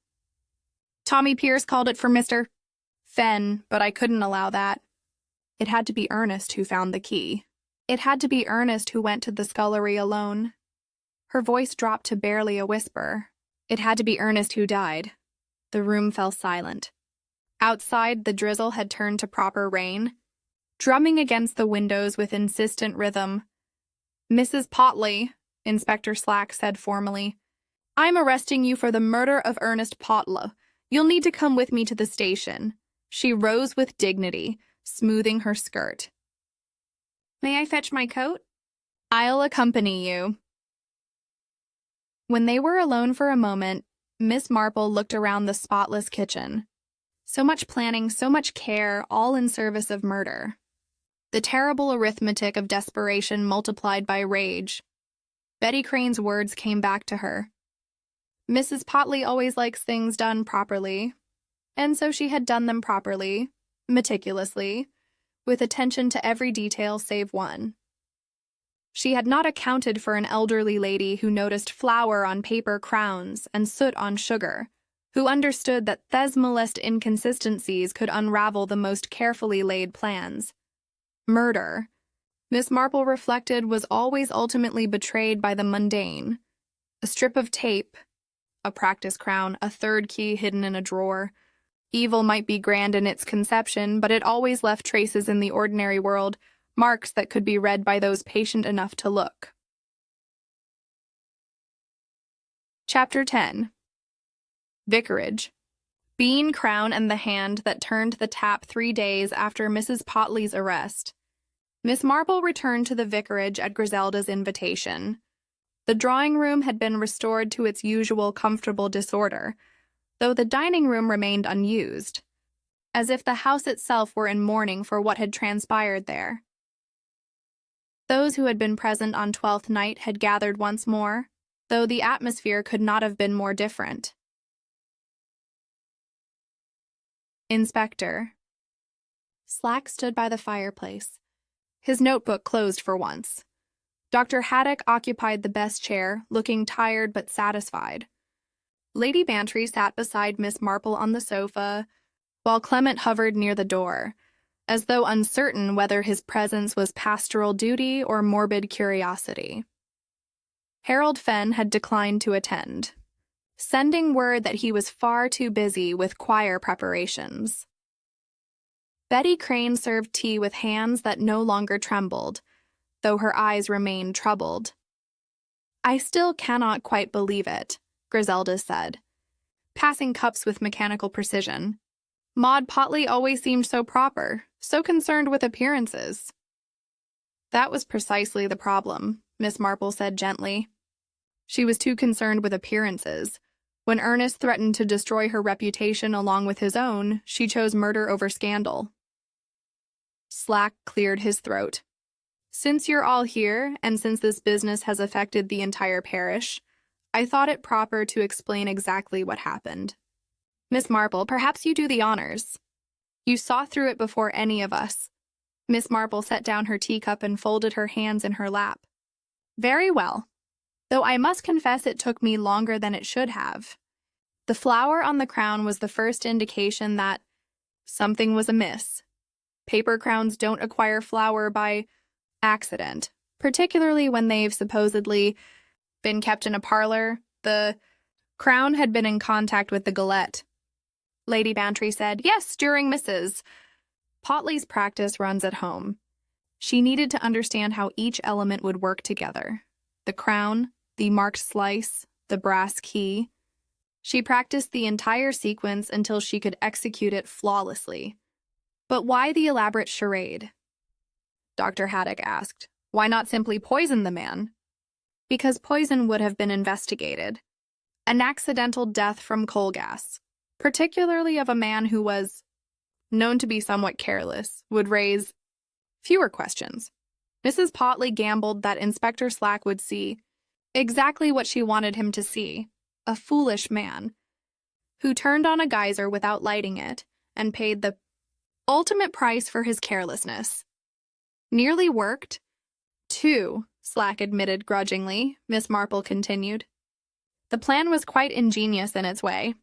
"Tommy Pierce called it for Mr. Fenn, but I couldn't allow that. It had to be Ernest who found the key. It had to be Ernest who went to the scullery alone." Her voice dropped to barely a whisper. "It had to be Ernest who died." The room fell silent. Outside, the drizzle had turned to proper rain, drumming against the windows with insistent rhythm. "Mrs. Potley," Inspector Slack said formally, "I'm arresting you for the murder of Ernest Potlow. You'll need to come with me to the station." She rose with dignity, smoothing her skirt. "May I fetch my coat?" "I'll accompany you." When they were alone for a moment, Miss Marple looked around the spotless kitchen. So much planning, so much care, all in service of murder. The terrible arithmetic of desperation multiplied by rage. Betty Crane's words came back to her. Mrs. Potley always likes things done properly, and so she had done them properly, meticulously, with attention to every detail save one. She had not accounted for an elderly lady who noticed flour on paper crowns and soot on sugar, who understood that thesmolist inconsistencies could unravel the most carefully laid plans. Murder, Miss Marple reflected, was always ultimately betrayed by the mundane. A strip of tape, a practice crown, a third key hidden in a drawer. Evil might be grand in its conception, but it always left traces in the ordinary world, marks that could be read by those patient enough to look. Chapter 10. Vicarage. Bean, crown, and the hand that turned the tap 3 days after Mrs. Potley's arrest. Miss Marple returned to the vicarage at Griselda's invitation. The drawing room had been restored to its usual comfortable disorder, though the dining room remained unused, as if the house itself were in mourning for what had transpired there. Those who had been present on Twelfth Night had gathered once more, though the atmosphere could not have been more different. Inspector. Slack stood by the fireplace, his notebook closed for once. Dr. Haddock occupied the best chair, looking tired but satisfied. Lady Bantry sat beside Miss Marple on the sofa, while Clement hovered near the door, as though uncertain whether his presence was pastoral duty or morbid curiosity. Harold Fenn had declined to attend, sending word that he was far too busy with choir preparations. Betty Crane served tea with hands that no longer trembled, though her eyes remained troubled. "I still cannot quite believe it," Griselda said, passing cups with mechanical precision. "Maud Potley always seemed so proper, so concerned with appearances." "That was precisely the problem," Miss Marple said gently. "She was too concerned with appearances. When Ernest threatened to destroy her reputation along with his own, she chose murder over scandal." Slack cleared his throat. "Since you're all here, and since this business has affected the entire parish, I thought it proper to explain exactly what happened. Miss Marple, perhaps you do the honors. You saw through it before any of us." Miss Marple set down her teacup and folded her hands in her lap. "Very well, though I must confess it took me longer than it should have. The flower on the crown was the first indication that something was amiss. Paper crowns don't acquire flour by accident. particularly when they've supposedly been kept in a parlor. The Crown had been in contact with the Galette. Lady Bantry said, "Yes, during Mrs. Potley's practice runs at home." She needed to understand how each element would work together. The crown, the marked slice, the brass key. She practiced the entire sequence until she could execute it flawlessly. But why the elaborate charade? Dr. Haddock asked. Why not simply poison the man? Because poison would have been investigated. An accidental death from coal gas, particularly of a man who was known to be somewhat careless, would raise fewer questions. Mrs. Potley gambled that Inspector Slack would see exactly what she wanted him to see, a foolish man who turned on a geyser without lighting it and paid the ultimate price for his carelessness. Nearly worked? Too, Slack admitted grudgingly, Miss Marple continued. The plan was quite ingenious in its way.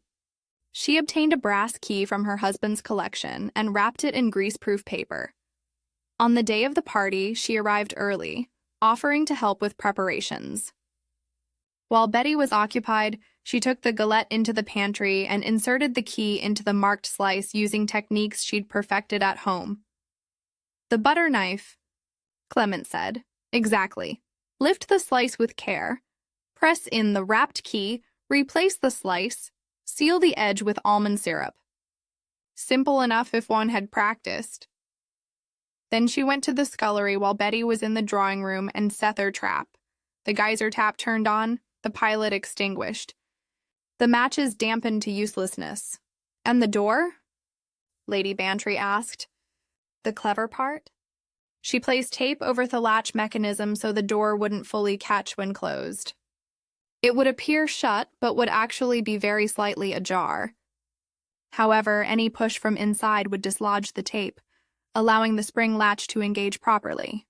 She obtained a brass key from her husband's collection and wrapped it in greaseproof paper. On the day of the party, she arrived early, offering to help with preparations. While Betty was occupied, she took the galette into the pantry and inserted the key into the marked slice using techniques she'd perfected at home. The butter knife, Clement said. Exactly. Lift the slice with care. Press in the wrapped key, replace the slice, seal the edge with almond syrup. Simple enough if one had practiced. Then she went to the scullery while Betty was in the drawing room and set her trap. The geyser tap turned on, the pilot extinguished. The matches dampened to uselessness. And the door? Lady Bantry asked. The clever part? She placed tape over the latch mechanism so the door wouldn't fully catch when closed. It would appear shut, but would actually be very slightly ajar. However, any push from inside would dislodge the tape, allowing the spring latch to engage properly.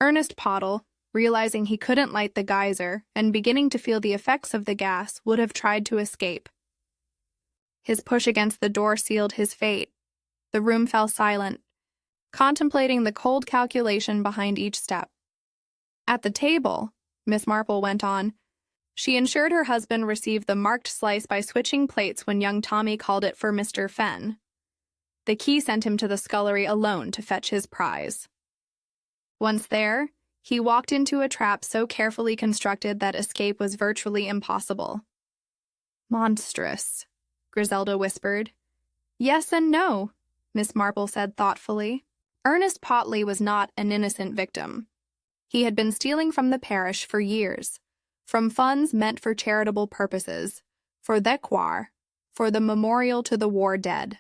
Ernest Pottle, realizing he couldn't light the geyser and beginning to feel the effects of the gas, would have tried to escape. His push against the door sealed his fate. The room fell silent, contemplating the cold calculation behind each step. At the table, Miss Marple went on, she ensured her husband received the marked slice by switching plates when young Tommy called it for Mr. Fenn. The key sent him to the scullery alone to fetch his prize. Once there, he walked into a trap so carefully constructed that escape was virtually impossible. Monstrous, Griselda whispered. Yes and no, Miss Marple said thoughtfully. Ernest Potley was not an innocent victim. He had been stealing from the parish for years, from funds meant for charitable purposes, for the choir, for the memorial to the war dead.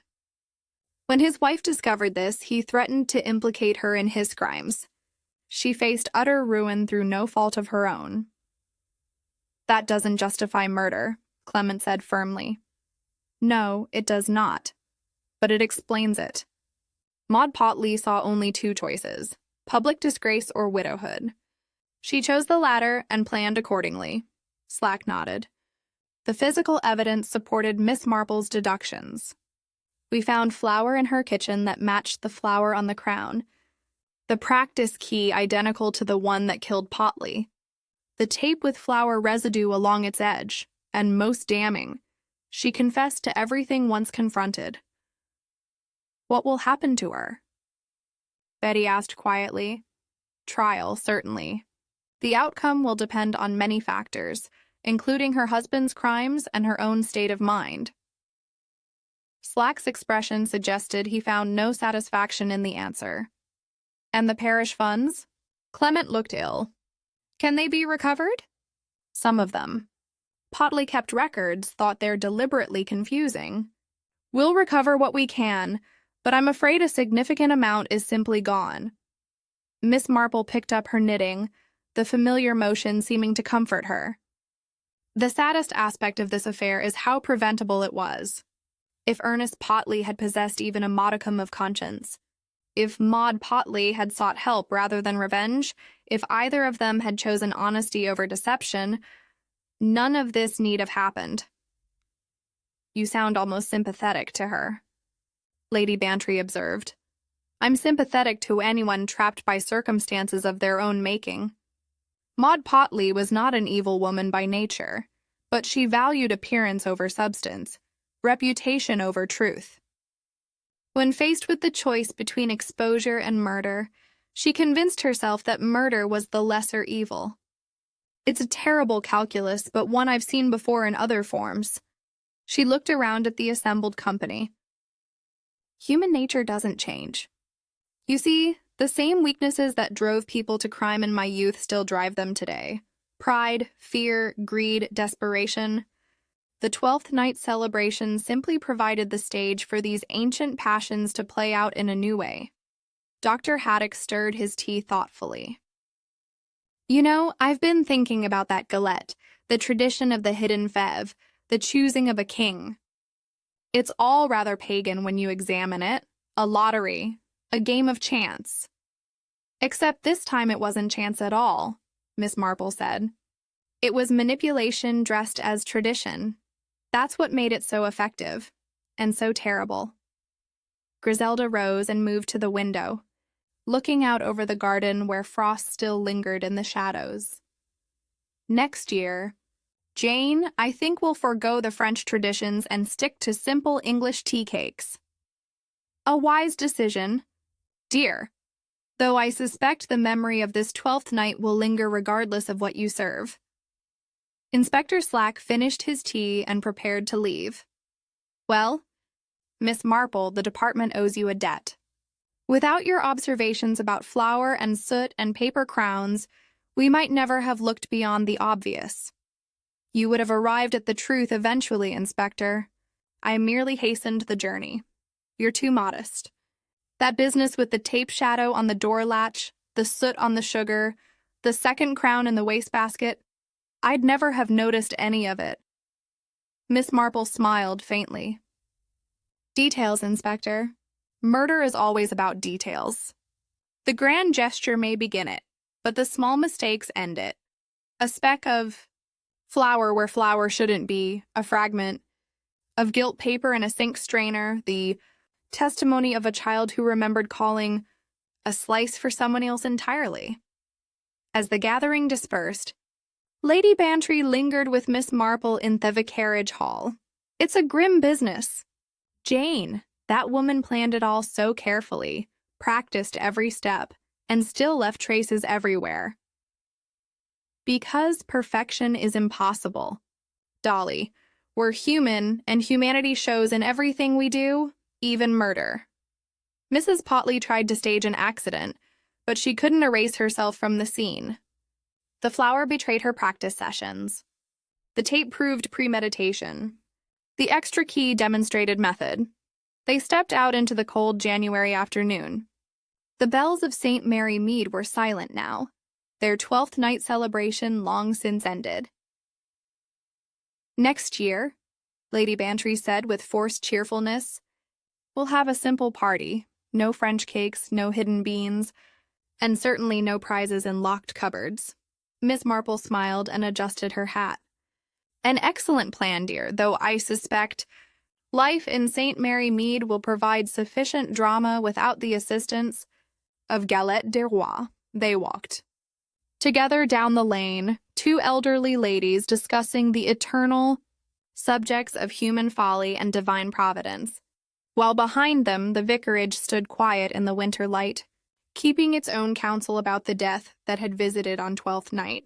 When his wife discovered this, he threatened to implicate her in his crimes. She faced utter ruin through no fault of her own. That doesn't justify murder, Clement said firmly. No, it does not. But it explains it. Maud Potley saw only two choices, public disgrace or widowhood. She chose the latter and planned accordingly. Slack nodded. The physical evidence supported Miss Marple's deductions. We found flour in her kitchen that matched the flour on the crown, the practice key identical to the one that killed Potley, the tape with flour residue along its edge, and most damning, she confessed to everything once confronted. What will happen to her? Betty asked quietly. Trial, certainly. The outcome will depend on many factors, including her husband's crimes and her own state of mind. Slack's expression suggested he found no satisfaction in the answer. And the parish funds? Clement looked ill. Can they be recovered? Some of them. Potley kept records, thought they're deliberately confusing. We'll recover what we can, but I'm afraid a significant amount is simply gone. Miss Marple picked up her knitting, the familiar motion seeming to comfort her. The saddest aspect of this affair is how preventable it was. If Ernest Potley had possessed even a modicum of conscience, if Maud Potley had sought help rather than revenge, if either of them had chosen honesty over deception, none of this need have happened. You sound almost sympathetic to her, Lady Bantry observed. I'm sympathetic to anyone trapped by circumstances of their own making. Maud Potley was not an evil woman by nature, but she valued appearance over substance, reputation over truth. When faced with the choice between exposure and murder, she convinced herself that murder was the lesser evil. It's a terrible calculus, but one I've seen before in other forms. She looked around at the assembled company. Human nature doesn't change. You see, the same weaknesses that drove people to crime in my youth still drive them today. Pride, fear, greed, desperation. The 12th night celebration simply provided the stage for these ancient passions to play out in a new way. Dr. Haddock stirred his tea thoughtfully. You know, I've been thinking about that galette, the tradition of the hidden feve, the choosing of a king. It's all rather pagan when you examine it. A lottery, a game of chance. Except this time it wasn't chance at all, Miss Marple said. It was manipulation dressed as tradition. That's what made it so effective, and so terrible. Griselda rose and moved to the window, looking out over the garden where frost still lingered in the shadows. Next year, Jane, I think we'll forego the French traditions and stick to simple English tea cakes. A wise decision, dear, though I suspect the memory of this 12th night will linger regardless of what you serve. Inspector Slack finished his tea and prepared to leave. Well, Miss Marple, the department owes you a debt. Without your observations about flour and soot and paper crowns, we might never have looked beyond the obvious. You would have arrived at the truth eventually, Inspector. I merely hastened the journey. You're too modest. That business with the tape shadow on the door latch, the soot on the sugar, the second crown in the wastebasket, I'd never have noticed any of it. Miss Marple smiled faintly. Details, Inspector. Murder is always about details. The grand gesture may begin it, but the small mistakes end it. A speck of flour where flour shouldn't be, a fragment of gilt paper in a sink strainer, the testimony of a child who remembered calling a slice for someone else entirely. As the gathering dispersed, Lady Bantry lingered with Miss Marple in the vicarage hall. It's a grim business. Jane, that woman planned it all so carefully, practiced every step, and still left traces everywhere. Because perfection is impossible. Dolly, we're human, and humanity shows in everything we do, even murder. Mrs. Potley tried to stage an accident, but she couldn't erase herself from the scene. The flower betrayed her practice sessions. The tape proved premeditation. The extra key demonstrated method. They stepped out into the cold January afternoon. The bells of St. Mary Mead were silent now, their 12th night celebration long since ended. Next year, Lady Bantry said with forced cheerfulness, we'll have a simple party, no French cakes, no hidden beans, and certainly no prizes in locked cupboards. Miss Marple smiled and adjusted her hat. An excellent plan, dear, though I suspect life in St. Mary Mead will provide sufficient drama without the assistance of Galette des Rois. They walked together down the lane, two elderly ladies discussing the eternal subjects of human folly and divine providence, while behind them the vicarage stood quiet in the winter light, keeping its own counsel about the death that had visited on 12th night.